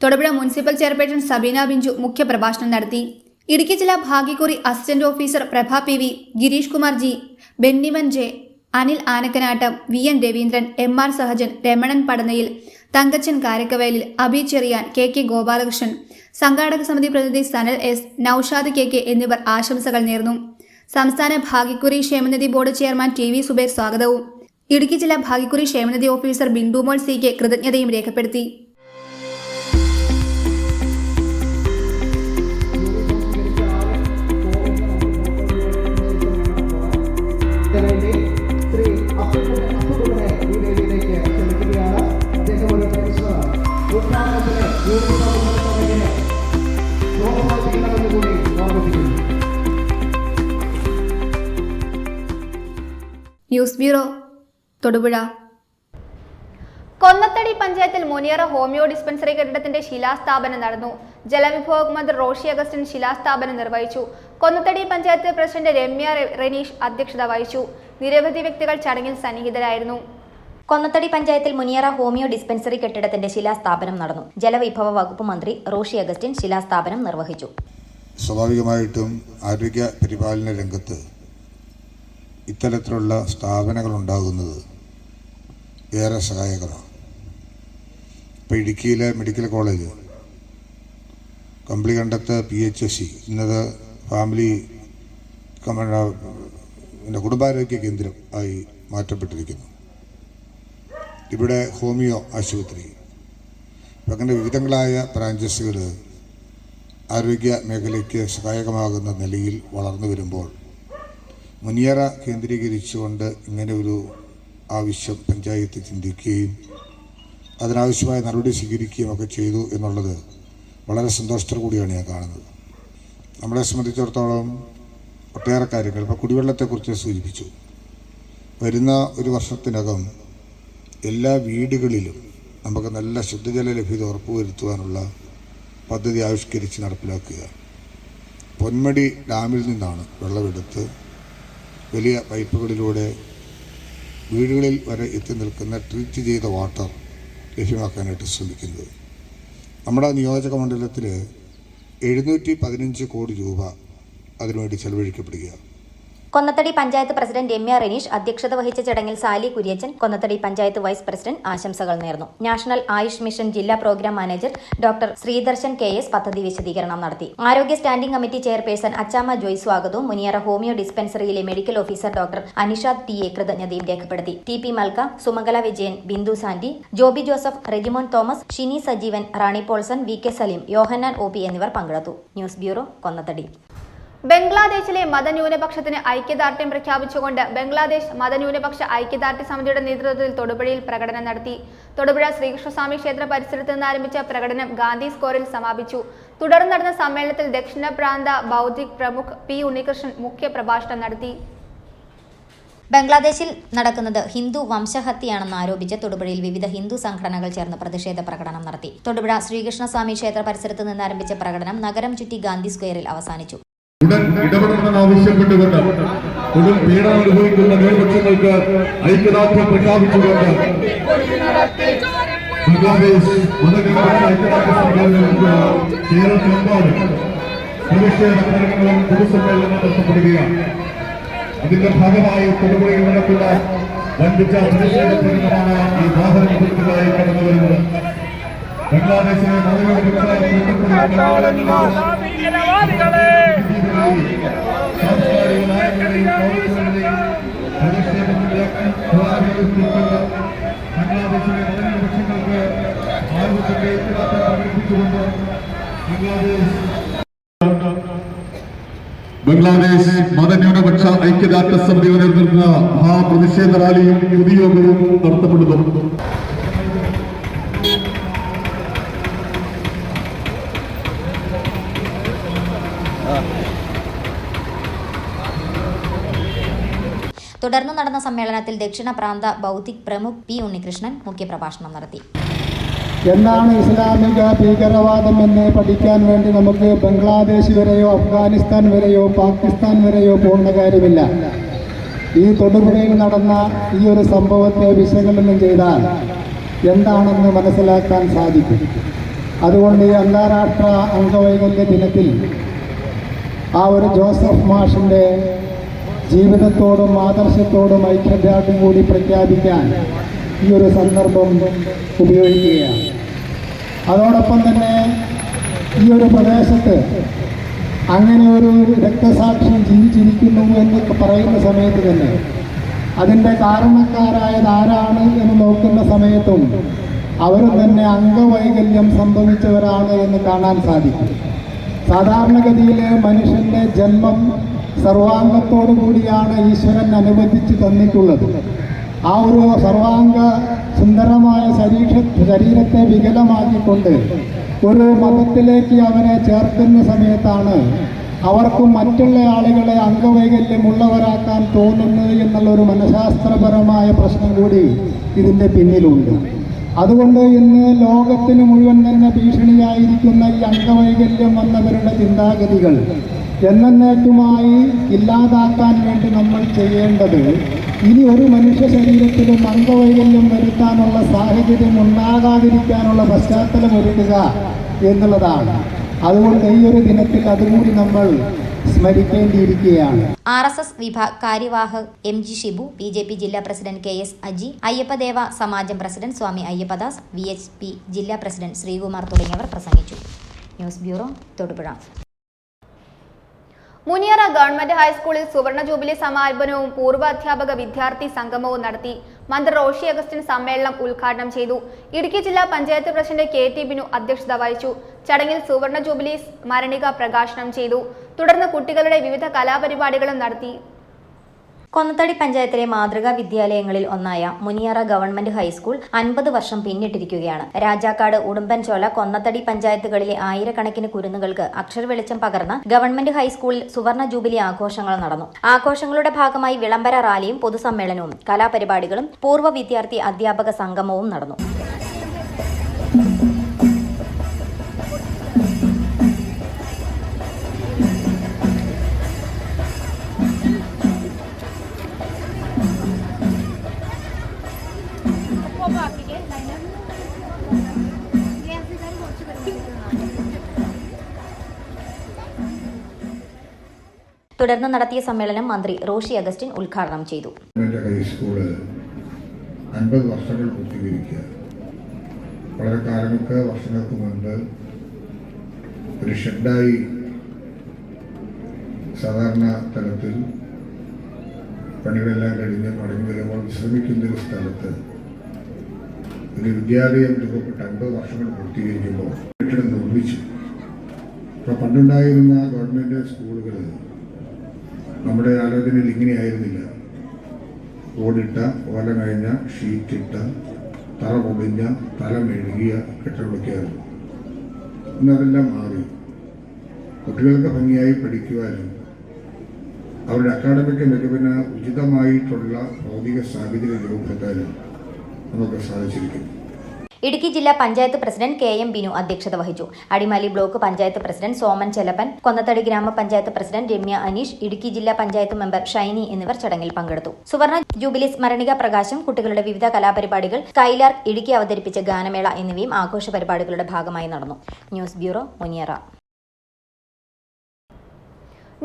[SPEAKER 1] തൊടുപുഴ മുനിസിപ്പൽ ചെയർപേഴ്സൺ സബീന ബിഞ്ചു മുഖ്യപ്രഭാഷണം നടത്തി. ഇടുക്കി ജില്ലാ ഭാഗ്യക്കുറി assistant officer Prabha PV, Girish Kumar G, Benniman J, Anil Anakkanattam, VN Raveendran, MR Sahajan, Ramanan Padanayil, Thankachan Karakkavayalil, Abi Cherian, KK Gopalakrishnan, സംഘാടക സമിതി പ്രതിനിധി സനൽ S, നൌഷാദ് KK എന്നിവർ ആശംസകൾ നേർന്നു. സംസ്ഥാന ഭാഗ്യക്കുറി ക്ഷേമനിധി ബോർഡ് ചെയർമാൻ TV സുബൈർ സ്വാഗതവും ഇടുക്കി ജില്ലാ ഭാഗ്യക്കുറി ക്ഷേമനിധി ഓഫീസർ ബിന്ദുമോൾ CK കൃതജ്ഞതയും രേഖപ്പെടുത്തി. News bureau, Thodupuzha. കൊന്നത്തടി പഞ്ചായത്തിൽ മുനിയറ ഹോമിയോ ഡിസ്പെൻസറി കെട്ടിടത്തിന്റെ ശിലാസ്ഥാപനം നടന്നു. ജലവിഭവ മന്ത്രി റോഷി അഗസ്റ്റിൻ ശിലാസ്ഥാപനം നിർവഹിച്ചു. കൊന്നത്തടി പഞ്ചായത്ത് പ്രസിഡന്റ് രമ്യ റെനീഷ് അധ്യക്ഷത വഹിച്ചു. നിരവധി വ്യക്തികൾ ചടങ്ങിൽ സന്നിഹിതരായിരുന്നു.
[SPEAKER 2] കൊന്നത്തടി പഞ്ചായത്തിൽ മുനിയറ ഹോമിയോ ഡിസ്പെൻസറി കെട്ടിടത്തിന്റെ ശിലാസ്ഥാപനം നടന്നു. ജലവിഭവ വകുപ്പ് മന്ത്രി റോഷി അഗസ്റ്റിൻ ശിലാസ്ഥാപനം നിർവഹിച്ചു.
[SPEAKER 4] സ്വാഭാവികമായിട്ടും ആരോഗ്യ പരിപാലന രംഗത്ത് ഇത്തരത്തിലുള്ള സ്ഥാപനങ്ങൾ ഉണ്ടാകുന്നത് ഏറെ സഹായകരമാണ്. ഇപ്പോൾ ഇടുക്കിയിലെ മെഡിക്കൽ കോളേജ്, കമ്പളികണ്ടത്ത് PHC, ഇന്നത് ഫാമിലി കുടുംബാരോഗ്യ കേന്ദ്രം ആയി മാറ്റപ്പെട്ടിരിക്കുന്നു. ഇവിടെ ഹോമിയോ ആശുപത്രി, അങ്ങനെ വിവിധങ്ങളായ ബ്രാഞ്ചസുകൾ ആരോഗ്യ മേഖലയ്ക്ക് സഹായകമാകുന്ന നിലയിൽ വളർന്നു വരുമ്പോൾ മുനിയറ കേന്ദ്രീകരിച്ചുകൊണ്ട് ഇങ്ങനെ ഒരു ആവശ്യം പഞ്ചായത്ത് ചിന്തിക്കുകയും അതിനാവശ്യമായ നടപടി സ്വീകരിക്കുകയും ഒക്കെ ചെയ്തു എന്നുള്ളത് വളരെ സന്തോഷത്തോടു കൂടിയാണ് ഞാൻ കാണുന്നത്. നമ്മളെ സംബന്ധിച്ചിടത്തോളം ഒട്ടേറെ കാര്യങ്ങൾ, ഇപ്പോൾ കുടിവെള്ളത്തെക്കുറിച്ച് സൂചിപ്പിച്ചു. വരുന്ന ഒരു വർഷത്തിനകം എല്ലാ വീടുകളിലും നമുക്ക് നല്ല ശുദ്ധജല ലഭ്യത ഉറപ്പുവരുത്തുവാനുള്ള പദ്ധതി ആവിഷ്കരിച്ച് നടപ്പിലാക്കുക. പൊന്മടി ഡാമിൽ നിന്നാണ് വെള്ളമെടുത്ത് വലിയ പൈപ്പുകളിലൂടെ വീടുകളിൽ വരെ എത്തി നിൽക്കുന്ന ട്രീറ്റ് ചെയ്ത വാട്ടർ ലഭ്യമാക്കാനായിട്ട് ശ്രമിക്കുന്നത്. നമ്മുടെ നിയോജക മണ്ഡലത്തിൽ 715 കോടി രൂപ അതിനുവേണ്ടി ചെലവഴിക്കപ്പെടുകയാണ്.
[SPEAKER 2] കൊന്നത്തടി പഞ്ചായത്ത് പ്രസിഡന്റ് രമ്യ റെനീഷ് അധ്യക്ഷത വഹിച്ച ചടങ്ങിൽ സാലി കുര്യച്ചൻ, കൊന്നത്തടി പഞ്ചായത്ത് വൈസ് പ്രസിഡന്റ് ആശംസകൾ നേർന്നു. നാഷണൽ ആയുഷ് മിഷൻ ജില്ലാ program manager doctor Sreedarshan KS പദ്ധതി വിശദീകരണം നടത്തി. ആരോഗ്യ standing committee chairperson Achamma Joy സ്വാഗതവും മുനിയറ ഹോമിയോ ഡിസ്പെൻസറിയിലെ medical officer doctor Anishad TA കൃതജ്ഞതയും രേഖപ്പെടുത്തി. TP Malka, Sumangala Vijayan, Bindu Sandy, Joby Joseph, Rejimon Thomas, Shini Sajeevan, Rani Paulson, VK Saleem, Yohannan OP എന്നിവർ പങ്കെടുത്തു. News bureau, Konnathady.
[SPEAKER 1] ബംഗ്ലാദേശിലെ മതന്യൂനപക്ഷത്തിന് ഐക്യദാർഢ്യം പ്രഖ്യാപിച്ചുകൊണ്ട് ബംഗ്ലാദേശ് മതന്യൂനപക്ഷ ഐക്യദാർഢ്യ സമിതിയുടെ നേതൃത്വത്തിൽ തൊടുപുഴയിൽ പ്രകടനം നടത്തി. തൊടുപുഴ ശ്രീകൃഷ്ണസ്വാമി ക്ഷേത്ര പരിസരത്ത് നിന്ന് ആരംഭിച്ച പ്രകടനം ഗാന്ധി സ്ക്വയറിൽ സമാപിച്ചു. തുടർന്ന് നടന്ന സമ്മേളനത്തിൽ ദക്ഷിണ പ്രാന്ത ബൗദ്ധിക് പ്രമുഖ് P ഉണ്ണികൃഷ്ണൻ മുഖ്യ പ്രഭാഷണം നടത്തി.
[SPEAKER 2] ബംഗ്ലാദേശിൽ നടക്കുന്നത് ഹിന്ദു വംശഹത്യയാണെന്ന് ആരോപിച്ച് തൊടുപുഴയിൽ വിവിധ ഹിന്ദു സംഘടനകൾ ചേർന്ന് പ്രതിഷേധ പ്രകടനം നടത്തി. തൊടുപുഴ ശ്രീകൃഷ്ണസ്വാമി ക്ഷേത്ര പരിസരത്ത് നിന്ന് ആരംഭിച്ച പ്രകടനം നഗരം ചുറ്റി ഗാന്ധി സ്ക്വയറിൽ അവസാനിച്ചു.
[SPEAKER 6] ഉടൻ ഇടപെടണമെന്ന് ആവശ്യപ്പെട്ടുകൊണ്ട് ഉടൻ പീഡനം അനുഭവിക്കുന്ന ന്യൂനപക്ഷങ്ങൾക്ക് ഐക്യദാർഢ്യം പ്രഖ്യാപിച്ചുകൊണ്ട് ബംഗ്ലാദേശ് മതന്യൂനപക്ഷ ഐക്യദാർഢ്യ സമ്മേളനങ്ങൾക്ക് കേരളത്തിലെമ്പാടും പ്രതിഷേധ പ്രകടനങ്ങളും പൊതുസമ്മേളനങ്ങളും നടത്തപ്പെടുകയാണ്. അതിന്റെ ഭാഗമായി തൊടുപുഴയിൽ നടക്കുന്ന വൻപിച്ച പ്രതിഷേധ പ്രകടനമാണ് ഈ വാഹനങ്ങളിലായി കടന്നു വരുന്നത്. ബംഗ്ലാദേശിലെ ബംഗ്ലാദേശിലെ ബംഗ്ലാദേശ് മതന്യൂനപക്ഷ ഐക്യദാർഢ്യ സമിതിയുടെ നേതൃത്വ മഹാപ്രതിഷേധ റാലിയും പൊതുയോഗവും നടത്തപ്പെടുന്നു.
[SPEAKER 2] തുടർന്ന് നടന്ന സമ്മേളനത്തിൽ ദക്ഷിണ പ്രാന്ത ബൗദ്ധിക് പ്രമുഖ് പി ഉണ്ണികൃഷ്ണൻ മുഖ്യപ്രഭാഷണം നടത്തി.
[SPEAKER 7] എന്താണ് ഇസ്ലാമിക ഭീകരവാദം എന്ന് പഠിക്കാൻ വേണ്ടി നമുക്ക് ബംഗ്ലാദേശ് വരെയോ അഫ്ഗാനിസ്ഥാൻ വരെയോ പാകിസ്ഥാൻ വരെയോ പോകേണ്ട കാര്യമില്ല. ഈ തൊടുപുഴയിൽ നടന്ന ഈ ഒരു സംഭവത്തെ വിശകലനം ചെയ്താൽ എന്താണെന്ന് മനസ്സിലാക്കാൻ സാധിക്കും. അതുകൊണ്ട് ഈ അന്താരാഷ്ട്ര അംഗവൈകല്യ ദിനത്തിൽ ആ ഒരു ജോസഫ് മാഷിൻ്റെ ജീവിതത്തോടും ആദർശത്തോടും ഐക്യദാർഢ്യം കൂടി പ്രഖ്യാപിക്കാൻ ഈ ഒരു സന്ദർഭം ഉപയോഗിക്കുകയാണ്. അതോടൊപ്പം തന്നെ ഈ ഒരു പ്രദേശത്ത് അങ്ങനെ ഒരു രക്തസാക്ഷ്യം ജീവിച്ചിരിക്കുന്നു എന്നൊക്കെ പറയുന്ന സമയത്ത് തന്നെ അതിൻ്റെ കാരണക്കാരായത് ആരാണ് എന്ന് നോക്കുന്ന സമയത്തും അവർ തന്നെ അംഗവൈകല്യം സംഭവിച്ചവരാണ് എന്ന് കാണാൻ സാധിക്കും. സാധാരണഗതിയിൽ മനുഷ്യൻ്റെ ജന്മം സർവാംഗത്തോടു കൂടിയാണ് ഈശ്വരൻ അനുവദിച്ച് തന്നിട്ടുള്ളത്. ആ ഒരു സർവാംഗ സുന്ദരമായ ശരീരത്തെ വികലമാക്കിക്കൊണ്ട് ഒരു മതത്തിലേക്ക് അവരെ ചേർക്കുന്ന സമയത്താണ് അവർക്കും മറ്റുള്ള ആളുകളെ അംഗവൈകല്യമുള്ളവരാക്കാൻ തോന്നുന്നത് എന്നുള്ളൊരു മനഃശാസ്ത്രപരമായ പ്രശ്നം കൂടി ഇതിൻ്റെ പിന്നിലുണ്ട്. അതുകൊണ്ട് ഇന്ന് ലോകത്തിന് മുഴുവൻ തന്നെ ഭീഷണിയായിരിക്കുന്ന ഈ അംഗവൈകല്യം വന്നവരുടെ ചിന്താഗതികൾ എന്നേക്കുമായി ഇല്ലാതാക്കാൻ വേണ്ടി നമ്മൾ ചെയ്യേണ്ടത് ഇനി ഒരു മനുഷ്യ ശരീരത്തിലും അംഗവൈകല്യം വരുത്താനുള്ള സാഹചര്യം ഉണ്ടാകാതിരിക്കാനുള്ള പശ്ചാത്തലം ഒരുക്കുക എന്നുള്ളതാണ്. അതുകൊണ്ട് ഈ ഒരു ദിനത്തിൽ അതുകൂടി നമ്മൾ സ്മരിക്കേണ്ടിയിരിക്കുകയാണ്.
[SPEAKER 2] RSS വിഭാഗ് കാര്യവാഹക് MG ഷിബു, BJP ജില്ലാ പ്രസിഡന്റ് KS അജി, അയ്യപ്പദേവ സമാജം പ്രസിഡന്റ് സ്വാമി അയ്യപ്പദാസ്, VHP ജില്ലാ പ്രസിഡന്റ് ശ്രീകുമാർ തുടങ്ങിയവർ പ്രസംഗിച്ചു. News bureau, Thodupuzha.
[SPEAKER 1] Muniyara government ഹൈസ്കൂളിൽ സുവർണ ജൂബിലി സമാപനവും പൂർവ്വ അധ്യാപക വിദ്യാർത്ഥി സംഗമവും നടത്തി. മന്ത്രി റോഷി അഗസ്റ്റിൻ സമ്മേളനം ഉദ്ഘാടനം ചെയ്തു. ഇടുക്കി ജില്ലാ പഞ്ചായത്ത് പ്രസിഡന്റ് KT ബിനു അധ്യക്ഷത വഹിച്ചു. ചടങ്ങിൽ സുവർണ ജൂബിലി സ്മരണിക പ്രകാശനം ചെയ്തു. തുടർന്ന് കുട്ടികളുടെ വിവിധ കലാപരിപാടികളും നടത്തി.
[SPEAKER 2] കൊന്നത്തടി പഞ്ചായത്തിലെ മാതൃകാ വിദ്യാലയങ്ങളിൽ ഒന്നായ മുനിയറ ഗവൺമെന്റ് ഹൈസ്കൂൾ 50 വർഷം പിന്നിട്ടിരിക്കുകയാണ്. രാജാക്കാട്, ഉടുമ്പൻചോല, കൊന്നത്തടി പഞ്ചായത്തുകളിലെ ആയിരക്കണക്കിന് കുരുന്നുകൾക്ക് അക്ഷരവെളിച്ചം പകർന്ന ഗവൺമെന്റ് ഹൈസ്കൂളിൽ സുവർണ ജൂബിലി ആഘോഷങ്ങൾ നടന്നു. ആഘോഷങ്ങളുടെ ഭാഗമായി വിളംബര റാലിയും പൊതുസമ്മേളനവും കലാപരിപാടികളും പൂർവ്വ വിദ്യാർത്ഥി അധ്യാപക സംഗമവും നടന്നു. തുടർന്ന് നടത്തിയ സമ്മേളനം മന്ത്രി റോഷി അഗസ്റ്റിൻ ഉദ്ഘാടനം ചെയ്തു.
[SPEAKER 4] ഹൈസ്കൂള് 50 വർഷങ്ങൾ പൂർത്തീകരിക്കുക. വളരെ വർഷങ്ങൾക്ക് മുൻപ് ഒരു ഷെഡായി സാധാരണ തലത്തിൽ പണികളെല്ലാം കഴിഞ്ഞ് മടങ്ങി വരുമ്പോൾ വിശ്രമിക്കുന്നൊരു സ്ഥലത്ത് ഒരു വിദ്യാലയം രൂപപ്പെട്ട് 50 വർഷങ്ങൾ പൂർത്തീകരിക്കുമ്പോൾ കെട്ടിടം നിർമ്മിച്ചു. അപ്പോൾ പണ്ടുണ്ടായിരുന്ന ഗവൺമെൻറ് സ്കൂളുകൾ നമ്മുടെ ആലോചനയിൽ ഇങ്ങനെയായിരുന്നില്ല. ഓടിട്ട, ഓല കഴിഞ്ഞ, ഷീറ്റിട്ട, തറ പൊടിഞ്ഞ, തല മെഴുകിയ കെട്ടിടമൊക്കെയായിരുന്നു. ഇന്നതെല്ലാം മാറി. കുട്ടികൾക്ക് ഭംഗിയായി പഠിക്കുവാനും അവരുടെ അക്കാഡമിക് മികവിന് ഉചിതമായിട്ടുള്ള ഭൗതിക സാഹചര്യം രൂപപ്പെടുത്താനും നമുക്ക് സാധിച്ചിരിക്കുന്നു.
[SPEAKER 2] ഇടുക്കി ജില്ലാ പഞ്ചായത്ത് പ്രസിഡന്റ് KM ബിനു അധ്യക്ഷത വഹിച്ചു. അടിമാലി ബ്ലോക്ക് പഞ്ചായത്ത് പ്രസിഡന്റ് സോമൻ ചെലപ്പൻ, കൊന്നത്തടി ഗ്രാമപഞ്ചായത്ത് പ്രസിഡന്റ് രമ്യ അനീഷ്, ഇടുക്കി ജില്ലാ പഞ്ചായത്ത് മെമ്പർ ഷൈനി എന്നിവർ ചടങ്ങിൽ പങ്കെടുത്തു. സുവർണ ജൂബിലി സ്മരണിക പ്രകാശം, കുട്ടികളുടെ വിവിധ കലാപരിപാടികൾ, സ്കൈലാർക്ക് ഇടുക്കി അവതരിപ്പിച്ച ഗാനമേള എന്നിവയും ആഘോഷ പരിപാടികളുടെ ഭാഗമായി നടന്നു. News bureau, Muniyara.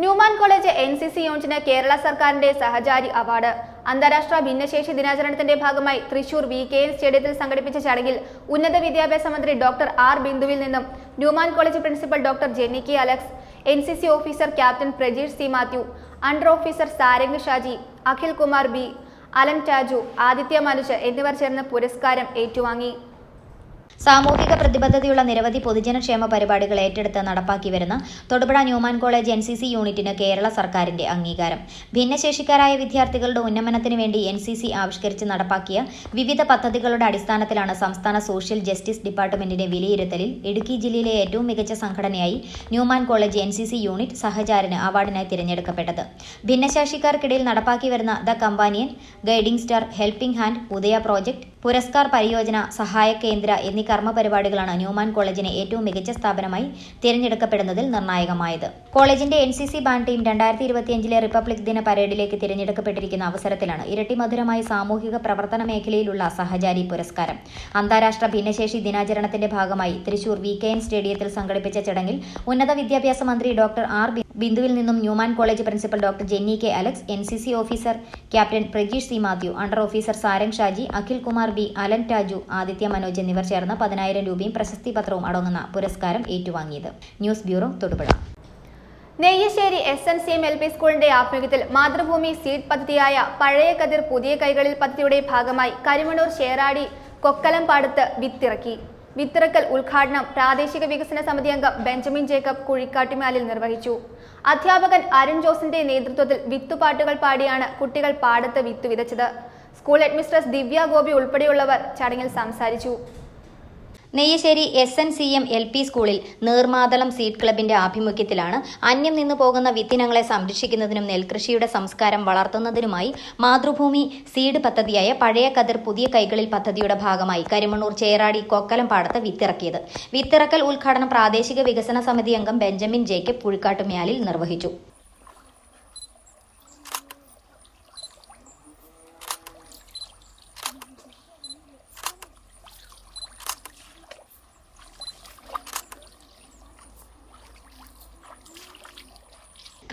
[SPEAKER 1] Newman college NCC യൂണിറ്റിന് കേരള സർക്കാരിന്റെ സഹചാരി അവാർഡ്. അന്താരാഷ്ട്ര ഭിന്നശേഷി ദിനാചരണത്തിന്റെ ഭാഗമായി തൃശൂർ VKN സ്റ്റേഡിയത്തിൽ സംഘടിപ്പിച്ച ചടങ്ങിൽ ഉന്നത വിദ്യാഭ്യാസ മന്ത്രി ഡോക്ടർ R ബിന്ദുവിൽ നിന്നും Newman college principal doctor Jenny K Alex, NCC officer captain Prajeesh C Mathew, under officer Sarang Shaji, Akhil Kumar B, Alan Taju, Aditya Manuj എന്നിവർ ചേർന്ന് പുരസ്കാരം ഏറ്റുവാങ്ങി.
[SPEAKER 2] സാമൂഹിക പ്രതിബദ്ധതയുള്ള നിരവധി പൊതുജനക്ഷേമ പരിപാടികൾ ഏറ്റെടുത്ത് നടപ്പാക്കി വരുന്ന തൊടുപുഴ ന്യൂമാൻ കോളേജ് NCC യൂണിറ്റിന് കേരള സർക്കാരിന്റെ അംഗീകാരം. ഭിന്നശേഷിക്കാരായ വിദ്യാർത്ഥികളുടെ ഉന്നമനത്തിനു വേണ്ടി NCC ആവിഷ്കരിച്ച് നടപ്പാക്കിയ വിവിധ പദ്ധതികളുടെ അടിസ്ഥാനത്തിലാണ് സംസ്ഥാന സോഷ്യൽ ജസ്റ്റിസ് ഡിപ്പാർട്ട്മെന്റിന്റെ വിലയിരുത്തലിൽ ഇടുക്കി ജില്ലയിലെ ഏറ്റവും മികച്ച സംഘടനയായി ന്യൂമാൻ കോളേജ് NCC യൂണിറ്റ് സഹചാരന് അവാർഡിനായി തിരഞ്ഞെടുക്കപ്പെട്ടത്. ഭിന്നശേഷിക്കാർക്കിടയിൽ നടപ്പാക്കി വരുന്ന the companion, guiding star, helping hand, Udaya project, Puraskar Pariyojana, Sahaya Kendra എന്നീ കർമ്മ പരിപാടികളാണ് ന്യൂമാൻ കോളേജിനെ ഏറ്റവും മികച്ച സ്ഥാപനമായി തിരഞ്ഞെടുക്കപ്പെടുന്നതിൽ നിർണായകമായത്. കോളേജിന്റെ NCC ബാൻഡ് ടീം 2025 റിപ്പബ്ലിക് ദിന പരേഡിലേക്ക് തിരഞ്ഞെടുക്കപ്പെട്ടിരിക്കുന്ന അവസരത്തിലാണ് ഇരട്ടി മധുരമായ സാമൂഹിക പ്രവർത്തന മേഖലയിലുള്ള സഹചാരി പുരസ്കാരം. അന്താരാഷ്ട്ര ഭിന്നശേഷി ദിനാചരണത്തിന്റെ ഭാഗമായി തൃശൂർ VKN സ്റ്റേഡിയത്തിൽ സംഘടിപ്പിച്ച ചടങ്ങിൽ ഉന്നത വിദ്യാഭ്യാസ മന്ത്രി ഡോക്ടർ R. ബിന്ദുവിൽ നിന്നും Newman college principal doctor Jenny K. Alex, NCC officer captain Prajeesh C. Mathew, under officer Sarang Shaji, Akhil Kumar B, Alan Taju, Aditya Manoj എന്നിവർ ചേർന്ന് 10,000 രൂപയും പ്രശസ്തി പത്രവും അടങ്ങുന്ന പുരസ്കാരം ഏറ്റുവാങ്ങിയത്. News bureau, Thodupuzha.
[SPEAKER 1] Neyyassery SNCM LP സ്കൂളിന്റെ ആഭിമുഖ്യത്തിൽ മാതൃഭൂമി സീഡ് പദ്ധതിയായ പഴയ കതിർ പുതിയ കൈകളിൽ പദ്ധതിയുടെ ഭാഗമായി കരിമണ്ണൂർ ശേറാടി കൊക്കലംപാടത്ത് വിത്തിറക്കി. വിത്തിറക്കൽ ഉദ്ഘാടനം പ്രാദേശിക വികസന സമിതി അംഗം ബെഞ്ചമിൻ ജേക്കബ് കുഴിക്കാട്ടുമാലിൽ നിർവഹിച്ചു. അധ്യാപകൻ അരുൺ ജോസിന്റെ നേതൃത്വത്തിൽ വിത്തുപാട്ടുകൾ പാടിയാണ് കുട്ടികൾ പാടത്ത് വിത്ത് വിതച്ചത്. സ്കൂൾ ഹെഡ്മിസ്ട്രസ് ദിവ്യ ഗോപി ഉൾപ്പെടെയുള്ളവർ ചടങ്ങിൽ സംസാരിച്ചു.
[SPEAKER 2] നെയ്യശ്ശേരി SNCM LP സ്കൂളിൽ നീർമാതളം സീഡ് ക്ലബിന്റെ ആഭിമുഖ്യത്തിലാണ് അന്യം നിന്നു പോകുന്ന വിത്തിനങ്ങളെ സംരക്ഷിക്കുന്നതിനും നെൽകൃഷിയുടെ സംസ്കാരം വളർത്തുന്നതിനുമായി മാതൃഭൂമി സീഡ് പദ്ധതിയായ പഴയ കതിർ പുതിയ കൈകളിൽ പദ്ധതിയുടെ ഭാഗമായി കരിമണ്ണൂർ ചേറാടി കൊക്കലംപാടത്ത് വിത്തിറക്കിയത്. വിത്തിറക്കൽ ഉദ്ഘാടനം പ്രാദേശിക വികസന സമിതി അംഗം ബെഞ്ചമിൻ ജേക്കബ് കുഴിക്കാട്ടുമയാലിൽ നിർവഹിച്ചു.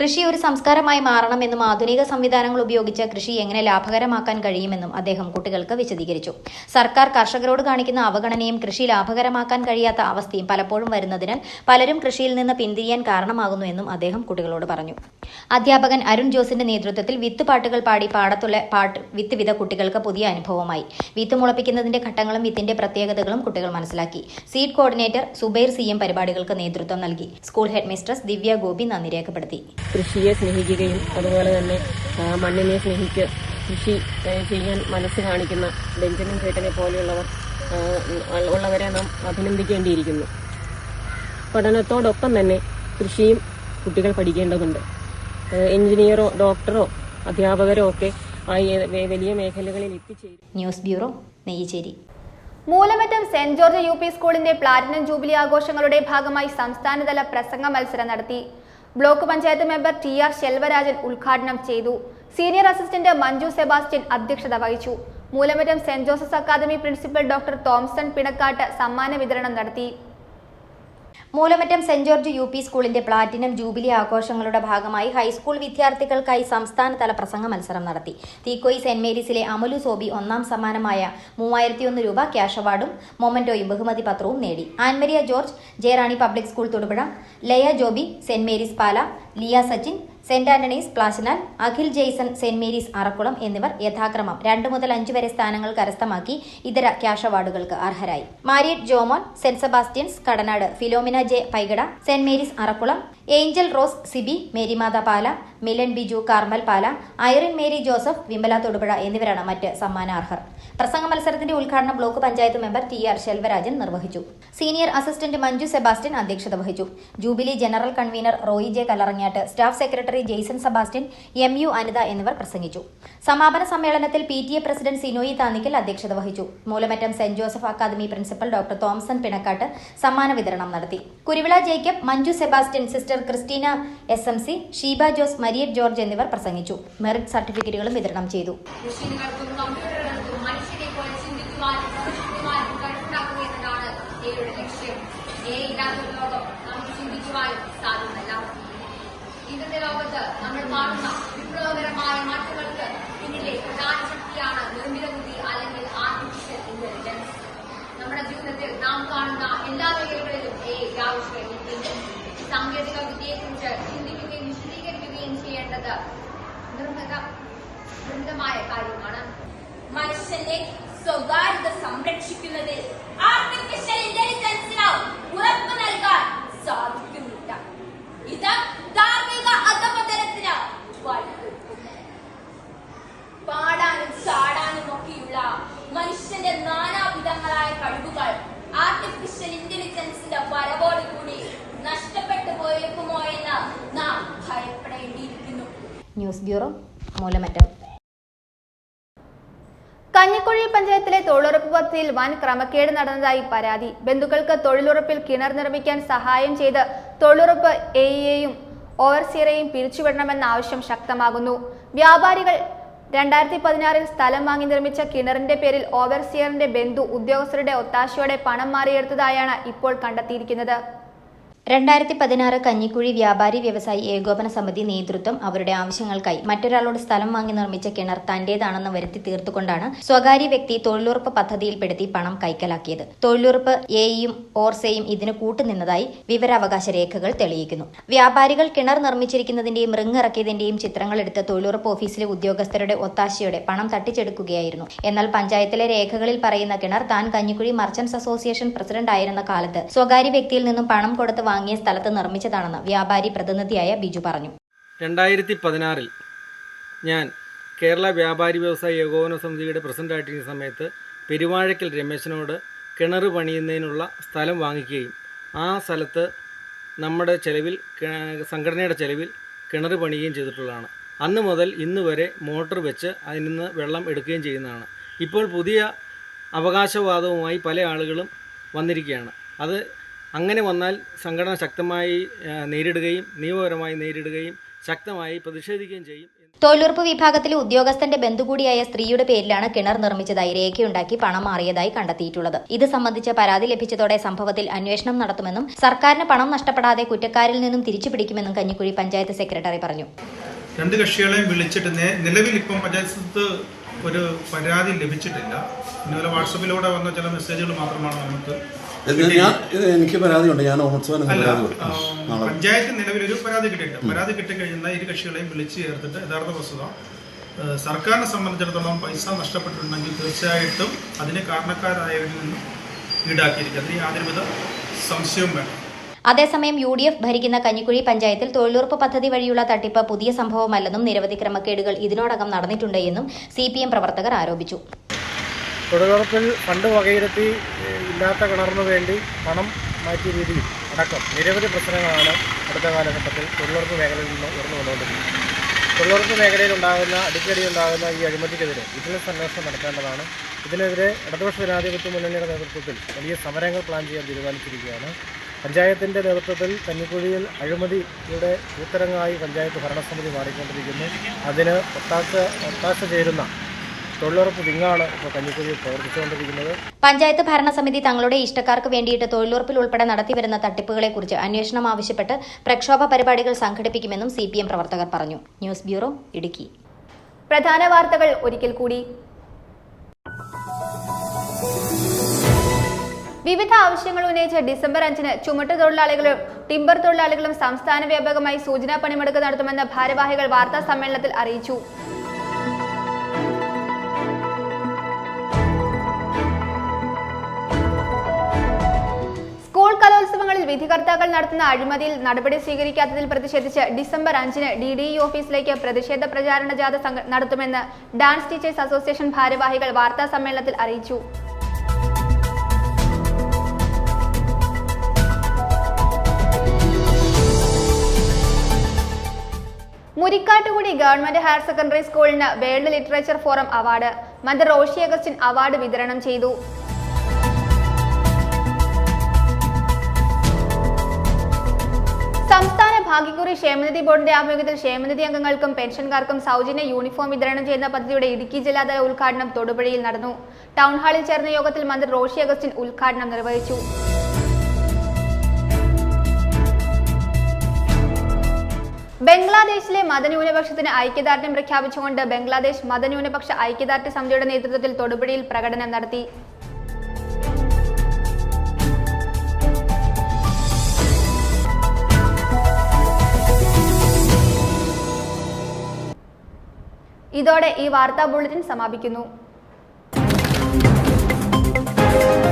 [SPEAKER 2] കൃഷി ഒരു സംസ്കാരമായി മാറണമെന്നും ആധുനിക സംവിധാനങ്ങൾ ഉപയോഗിച്ച് കൃഷി എങ്ങനെ ലാഭകരമാക്കാൻ കഴിയുമെന്നും അദ്ദേഹം കുട്ടികൾക്ക് വിശദീകരിച്ചു. സർക്കാർ കർഷകരോട് കാണിക്കുന്ന അവഗണനയും കൃഷി ലാഭകരമാക്കാൻ കഴിയാത്ത അവസ്ഥയും പലപ്പോഴും വരുന്നതിനാൽ പലരും കൃഷിയിൽ നിന്ന് പിന്തിരിയാൻ കാരണമാകുന്നു എന്നും അദ്ദേഹം കുട്ടികളോട് പറഞ്ഞു. അധ്യാപകൻ അരുൺ ജോസിന്റെ നേതൃത്വത്തിൽ വിത്ത് പാട്ടുകൾ പാടി പാടത്തുള്ള വിത്ത് വിത കുട്ടികൾക്ക് പുതിയ അനുഭവമായി. വിത്ത് മുളപ്പിക്കുന്നതിന്റെ ഘട്ടങ്ങളും വിത്തിന്റെ പ്രത്യേകതകളും കുട്ടികൾ മനസ്സിലാക്കി. സീഡ് കോർഡിനേറ്റർ സുബൈർ CM പരിപാടികൾക്ക് നേതൃത്വം നൽകി. സ്കൂൾ ഹെഡ് മിസ്ട്രസ് ദിവ്യ ഗോപി നന്ദി രേഖപ്പെടുത്തി.
[SPEAKER 8] കൃഷിയെ സ്നേഹിക്കുകയും അതുപോലെ തന്നെ മണ്ണിനെ സ്നേഹിച്ച് കൃഷി ചെയ്യാൻ മനസ്സ് കാണിക്കുന്ന ബെഞ്ചമിൻ ചേട്ടനെ പോലെയുള്ളവർ ഉള്ളവരെ നാം അഭിനന്ദിക്കേണ്ടിയിരിക്കുന്നു. പഠനത്തോടൊപ്പം തന്നെ കൃഷിയും കുട്ടികൾ പഠിക്കേണ്ടതുണ്ട്. എഞ്ചിനീയറോ ഡോക്ടറോ അധ്യാപകരോ ഒക്കെ വലിയ മേഖലകളിൽ എത്തിച്ചേരും.
[SPEAKER 2] News bureau, Neyyassery.
[SPEAKER 1] Moolamattam saint George UP സ്കൂളിന്റെ പ്ലാറ്റിനം ജൂബിലി ആഘോഷങ്ങളുടെ ഭാഗമായി സംസ്ഥാനതല പ്രസംഗ മത്സരം നടത്തി. Block panchayat member TR Selvarajan ഉദ്ഘാടനം ചെയ്തു. സീനിയർ അസിസ്റ്റന്റ് മഞ്ജു സെബാസ്റ്റ്യൻ അധ്യക്ഷത വഹിച്ചു. Moolamattam saint Joseph academy principal doctor Thomson Pinakkattu സമ്മാന വിതരണം നടത്തി.
[SPEAKER 2] മൂലമറ്റം സെന്റ് ജോർജ് UP സ്കൂളിന്റെ പ്ലാറ്റിനം ജൂബിലി ആഘോഷങ്ങളുടെ ഭാഗമായി ഹൈസ്കൂൾ വിദ്യാർത്ഥികൾക്കായി സംസ്ഥാനതല പ്രസംഗ മത്സരം നടത്തി. തീക്കോയി സെന്റ് മേരീസിലെ അമലു സോബി ഒന്നാം സമ്മാനമായ 3001 രൂപ ക്യാഷ് അവാർഡും മൊമന്റോയും ബഹുമതി പത്രവും നേടി. Ann Maria George, Jayarani public school Thodupuzha, Laya Joby saint Mary's Pala, Liya Sachin saint Antony's Plachinal, Akhil Jaison saint Mary's Arakkulam എന്നിവർ യഥാക്രമം 2 മുതൽ 5 വരെ സ്ഥാനങ്ങൾ കരസ്ഥമാക്കി ഇതര ക്യാഷ് അവാർഡുകൾക്ക് അർഹരായി. Mariette Jomon saint Sebastian's Kadanad, Philomena J. Paigada saint Mary's Arakkulam, Angel Rose Sibi Marymatha Pala, Milan Biju Carmel Pala, Irene Mary Joseph Vimala Thodupuzha എന്നിവരാണ് മറ്റ് സമ്മാനാർഹർ. പ്രസംഗ മത്സരത്തിന്റെ ഉദ്ഘാടനം block panchayat member TR Selvarajan നിർവഹിച്ചു. സീനിയർ അസിസ്റ്റന്റ് മഞ്ജു സെബാസ്റ്റ്യൻ അധ്യക്ഷത വഹിച്ചു. Jubilee general convener Roy J. Kallarangattu, staff secretary Jaison Sebastian, MU Anitha എന്നിവർ പ്രസംഗിച്ചു. സമാപന സമ്മേളനത്തിൽ PTA പ്രസിഡന്റ് സിനോയി താന്നിക്കൽ അധ്യക്ഷത വഹിച്ചു. Moolamattam saint Joseph academy principal doctor Thomson Pinakkattu സമ്മാന വിതരണം നടത്തി. Kuruvila Jacob, Manju Sebastian, sister Christina SMC, Sheeba Jose, Mariette George എന്നിവർ പ്രസംഗിച്ചു. മെറിറ്റ് സർട്ടിഫിക്കറ്റുകളും വിതരണം ചെയ്തു.
[SPEAKER 9] ഇന്നത്തെ ലോകത്ത് നമ്മൾ കാണുന്ന വിപ്ലവകരമായ മാറ്റങ്ങൾക്ക് പിന്നിലെ പ്രധാന ശക്തിയാണ് നിർമ്മിത ബുദ്ധി അല്ലെങ്കിൽ ആർട്ടിഫിഷ്യൽ ഇന്റലിജൻസ്. നമ്മുടെ ജീവിതത്തിൽ നാം കാണുന്ന എല്ലാ മേഖലകളിലും ആവശ്യമായിട്ടുണ്ട്. സാങ്കേതിക വിദ്യയെക്കുറിച്ച് ചിന്തിക്കുകയും വിശദീകരിക്കുകയും ചെയ്യേണ്ടത് നിർമ്മിതമായ കാര്യമാണ്. മനുഷ്യന്റെ സ്വകാര്യത സംരക്ഷിക്കുന്നതിൽ ആർട്ടിഫിഷ്യൽ ഇന്റലിജൻസിന് ഉറപ്പ് നൽകാൻ സാധിക്കുന്നില്ല. ഇത് ധാർമ്മിക അധപതനത്തിന് വഴിവെക്കുന്നു. പാടാനും ചാടാനും ഒക്കെയുള്ള മനുഷ്യന്റെ നാനാവിധങ്ങളായ കഴിവുകൾ ആർട്ടിഫിഷ്യൽ ഇന്റലിജൻസിന്റെ വരവോടുകൂടി നഷ്ടപ്പെട്ടു പോയേക്കുമോ എന്ന് നാം ഭയപ്പെടേണ്ടിയിരിക്കുന്നു.
[SPEAKER 2] News bureau, Moolamattam.
[SPEAKER 1] കഞ്ഞിക്കുഴി പഞ്ചായത്തിലെ തൊഴിലുറപ്പ് പദ്ധതിയിൽ വൻ ക്രമക്കേട് നടന്നതായി പരാതി. ബന്ധുക്കൾക്ക് തൊഴിലുറപ്പിൽ കിണർ നിർമ്മിക്കാൻ സഹായം ചെയ്ത് തൊഴിലുറപ്പ് എയെയും ഓവർസിയറെയും പിരിച്ചുവിടണമെന്ന ആവശ്യം ശക്തമാകുന്നു. വ്യാപാരികൾ 2016 സ്ഥലം വാങ്ങി നിർമ്മിച്ച കിണറിന്റെ പേരിൽ ഓവർസിയറിന്റെ ബന്ധു ഉദ്യോഗസ്ഥരുടെ ഒത്താശയോടെ പണം മാറിയെടുത്തതായാണ് ഇപ്പോൾ കണ്ടെത്തിയിരിക്കുന്നത്.
[SPEAKER 2] 2016 കഞ്ഞിക്കുഴി വ്യാപാരി വ്യവസായി ഏകോപന സമിതി നേതൃത്വം അവരുടെ ആവശ്യങ്ങൾക്കായി മറ്റൊരാളോട് സ്ഥലം വാങ്ങി നിർമ്മിച്ച കിണർ തന്റേതാണെന്ന് വരുത്തി തീർത്തുകൊണ്ടാണ് സ്വകാര്യ വ്യക്തി തൊഴിലുറപ്പ് പദ്ധതിയിൽപ്പെടുത്തി പണം കൈക്കലാക്കിയത്. തൊഴിലുറപ്പ് എയും ഓർസയും ഇതിന് കൂട്ടുനിന്നതായി വിവരാവകാശ രേഖകൾ തെളിയിക്കുന്നു. വ്യാപാരികൾ കിണർ നിർമ്മിച്ചിരിക്കുന്നതിന്റെയും റിങ്ങിറക്കിയതിന്റെയും ചിത്രങ്ങളെടുത്ത് തൊഴിലുറപ്പ് ഓഫീസിലെ ഉദ്യോഗസ്ഥരുടെ ഒത്താശയോടെ പണം തട്ടിച്ചെടുക്കുകയായിരുന്നു. എന്നാൽ പഞ്ചായത്തിലെ രേഖകളിൽ പറയുന്ന കിണർ താൻ കഞ്ഞിക്കുഴി മർച്ചന്റ്സ് അസോസിയേഷൻ പ്രസിഡന്റ് ആയിരുന്ന കാലത്ത് സ്വകാര്യ വ്യക്തിയിൽ നിന്നും പണം കൊടുത്ത് വാങ്ങിയ സ്ഥലത്ത് നിർമ്മിച്ചതാണെന്ന് വ്യാപാരി പ്രതിനിധിയായ ബിജു പറഞ്ഞു.
[SPEAKER 10] 2016 ഞാൻ കേരള വ്യാപാരി വ്യവസായി ഏകോപന സമിതിയുടെ പ്രസിഡന്റായിട്ടിരിക്കുന്ന സമയത്ത് പെരുവാഴക്കൽ രമേശനോട് കിണർ പണിയുന്നതിനുള്ള സ്ഥലം വാങ്ങിക്കുകയും ആ സ്ഥലത്ത് നമ്മുടെ ചെലവിൽ സംഘടനയുടെ ചെലവിൽ കിണർ പണിയുകയും ചെയ്തിട്ടുള്ളതാണ്. അന്ന് മുതൽ ഇന്ന് വരെ മോട്ടോർ വെച്ച് അതിൽ നിന്ന് വെള്ളം എടുക്കുകയും ചെയ്യുന്നതാണ്. ഇപ്പോൾ പുതിയ അവകാശവാദവുമായി പല ആളുകളും വന്നിരിക്കുകയാണ്. അത് അങ്ങനെ വന്നാൽ സംഘടന ശക്തമായി നേരിടുകയും നിയമപരമായി നേരിടുകയും ശക്തമായി പ്രതിഷേധിക്കുകയും ചെയ്യും.
[SPEAKER 2] തൊഴിലുറപ്പ് വിഭാഗത്തിലെ ഉദ്യോഗസ്ഥന്റെ ബന്ധുകൂടിയായ സ്ത്രീയുടെ പേരിലാണ് കിണർ നിർമ്മിച്ചതായി രേഖയുണ്ടാക്കി പണം മാറിയതായി കണ്ടെത്തിയിട്ടുള്ളത്. ഇത് സംബന്ധിച്ച് പരാതി ലഭിച്ചതോടെ സംഭവത്തിൽ അന്വേഷണം നടത്തുമെന്നും സർക്കാരിന് പണം നഷ്ടപ്പെടാതെ കുറ്റക്കാരിൽ നിന്നും തിരിച്ചുപിടിക്കുമെന്നും കഞ്ഞിക്കുഴി പഞ്ചായത്ത് സെക്രട്ടറി പറഞ്ഞു.
[SPEAKER 11] രണ്ട് കക്ഷികളെയും വിളിച്ചിട്ട് നിലവിൽ ഇപ്പം പഞ്ചായത്ത് ഒരു പരാതി ലഭിച്ചിട്ടില്ല. ഇന്നലെ വാട്സപ്പിലൂടെ വന്ന ചില മെസ്സേജുകൾ മാത്രമാണ് നമുക്ക്.
[SPEAKER 12] എനിക്ക് പരാതിയുണ്ട്. ഞാൻ
[SPEAKER 11] പഞ്ചായത്ത് നിലവിലൊരു പരാതി കിട്ടിയിട്ടുണ്ട്. പരാതി കിട്ടിക്കഴിഞ്ഞാൽ ഇരു കക്ഷികളെയും വിളിച്ചു ചേർത്തിട്ട് യഥാർത്ഥ വസ്തുത സർക്കാരിനെ സംബന്ധിച്ചിടത്തോളം പൈസ നഷ്ടപ്പെട്ടിട്ടുണ്ടെങ്കിൽ തീർച്ചയായിട്ടും അതിന് കാരണക്കാരായവരിൽ നിന്നും ഈടാക്കിയിരിക്കും. അതിന് യാതൊരുവിധ സംശയവും വേണം.
[SPEAKER 2] അതേസമയം UDF ഭരിക്കുന്ന കഞ്ഞിക്കുഴി പഞ്ചായത്തിൽ തൊഴിലുറപ്പ് പദ്ധതി വഴിയുള്ള തട്ടിപ്പ് പുതിയ സംഭവമല്ലെന്നും നിരവധി ക്രമക്കേടുകൾ ഇതിനോടകം നടന്നിട്ടുണ്ട് എന്നും CPM പ്രവർത്തകർ ആരോപിച്ചു.
[SPEAKER 13] തൊഴിലുറപ്പിൽ ഫണ്ട് വകയിരുത്തി ഇല്ലാത്ത കിണറിന് വേണ്ടി പണം മാറ്റിയ രീതിയിൽ അടക്കം നിരവധി പ്രശ്നങ്ങളാണ് അടുത്ത കാലഘട്ടത്തിൽ തൊഴിലുറപ്പ് മേഖലയിൽ നിന്ന് ഉയർന്നു വന്നുകൊണ്ടിരിക്കുന്നത്. തൊഴിലുറപ്പ് മേഖലയിൽ അടിക്കടി ഉണ്ടാകുന്ന ഈ അഴിമതിക്കെതിരെ വിജിലൻസ് അന്വേഷണം നടത്തേണ്ടതാണ്. ഇതിനെതിരെ ഇടതുപക്ഷ ജനാധിപത്യ മുന്നണിയുടെ നേതൃത്വത്തിൽ വലിയ സമരങ്ങൾ പ്ലാൻ ചെയ്യാൻ തീരുമാനിച്ചിരിക്കുകയാണ്. പഞ്ചായത്തിൻ്റെ നേതൃത്വത്തിൽ കഞ്ഞിക്കുഴിയിൽ അഴിമതിയുടെ കൂത്തരങ്ങായി പഞ്ചായത്ത് ഭരണസമിതി മാറിക്കൊണ്ടിരിക്കുന്നു. അതിന് ഒത്താശ ചേരുന്ന തൊഴിലുറപ്പ് വിങ്ങാണ് ഇപ്പോൾ കഞ്ഞിക്കുഴിയിൽ പ്രവർത്തിച്ചുകൊണ്ടിരിക്കുന്നത്.
[SPEAKER 2] പഞ്ചായത്ത് ഭരണസമിതി തങ്ങളുടെ ഇഷ്ടക്കാർക്ക് വേണ്ടിയിട്ട് തൊഴിലുറപ്പിൽ ഉൾപ്പെടെ നടത്തിവരുന്ന തട്ടിപ്പുകളെക്കുറിച്ച് അന്വേഷണം ആവശ്യപ്പെട്ട് പ്രക്ഷോഭ പരിപാടികൾ സംഘടിപ്പിക്കുമെന്നും CPM പ്രവർത്തകർ പറഞ്ഞു. News bureau, Idukki.
[SPEAKER 1] പ്രധാന വാർത്തകൾ ഒരിക്കൽ കൂടി. വിവിധ ആവശ്യങ്ങൾ ഉന്നയിച്ച് ഡിസംബർ 5-ന് ചുമട്ടുതൊഴിലാളികളും ടിമ്പർ തൊഴിലാളികളും സംസ്ഥാന വ്യാപകമായി സൂചനാ പണിമുടക്ക് നടത്തുമെന്ന് ഭാരവാഹികൾ വാർത്താ സമ്മേളനത്തിൽ അറിയിച്ചു. സ്കൂൾ കലോത്സവങ്ങളിൽ വിധികർത്താക്കൾ നടത്തുന്ന അഴിമതിയിൽ നടപടി സ്വീകരിക്കാത്തതിൽ പ്രതിഷേധിച്ച് ഡിസംബർ 5-ന് DDE ഓഫീസിലേക്ക് പ്രതിഷേധ പ്രചാരണ ജാഥ നടത്തുമെന്ന് ഡാൻസ് ടീച്ചേഴ്സ് അസോസിയേഷൻ ഭാരവാഹികൾ വാർത്താ സമ്മേളനത്തിൽ അറിയിച്ചു. മുരിക്കാട്ടുകുടി ഗവൺമെന്റ് ഹയർ സെക്കൻഡറി സ്കൂളിന് വേൾഡ് ലിറ്ററേച്ചർ ഫോറം അവാർഡ്. മന്ത്രി റോഷി അഗസ്റ്റിൻ അവാർഡ് വിതരണം ചെയ്തു. സംസ്ഥാന ഭാഗ്യക്കുറി ക്ഷേമനിധി ബോർഡിന്റെ ആഭിമുഖ്യത്തിൽ ക്ഷേമനിധി അംഗങ്ങൾക്കും പെൻഷൻകാർക്കും സൗജന്യ യൂണിഫോം വിതരണം ചെയ്യുന്ന പദ്ധതിയുടെ ഇടുക്കി ജില്ലാതല ഉദ്ഘാടനം തൊടുപുഴയിൽ നടന്നു. ടൗൺ ഹാളിൽ ചേർന്ന യോഗത്തിൽ മന്ത്രി റോഷി അഗസ്റ്റിൻ ഉദ്ഘാടനം നിർവഹിച്ചു. ബംഗ്ലാദേശിലെ മതന്യൂനപക്ഷത്തിന് ഐക്യദാർഢ്യം പ്രഖ്യാപിച്ചുകൊണ്ട് ബംഗ്ലാദേശ് മതന്യൂനപക്ഷ ഐക്യദാർഢ്യ സമിതിയുടെ നേതൃത്വത്തിൽ തൊടുപുഴയിൽ പ്രകടനം നടത്തി. ഇതോടെ ഈ വാർത്താ ബുള്ളറ്റിൻ സമാപിക്കുന്നു. ന്യൂസ്.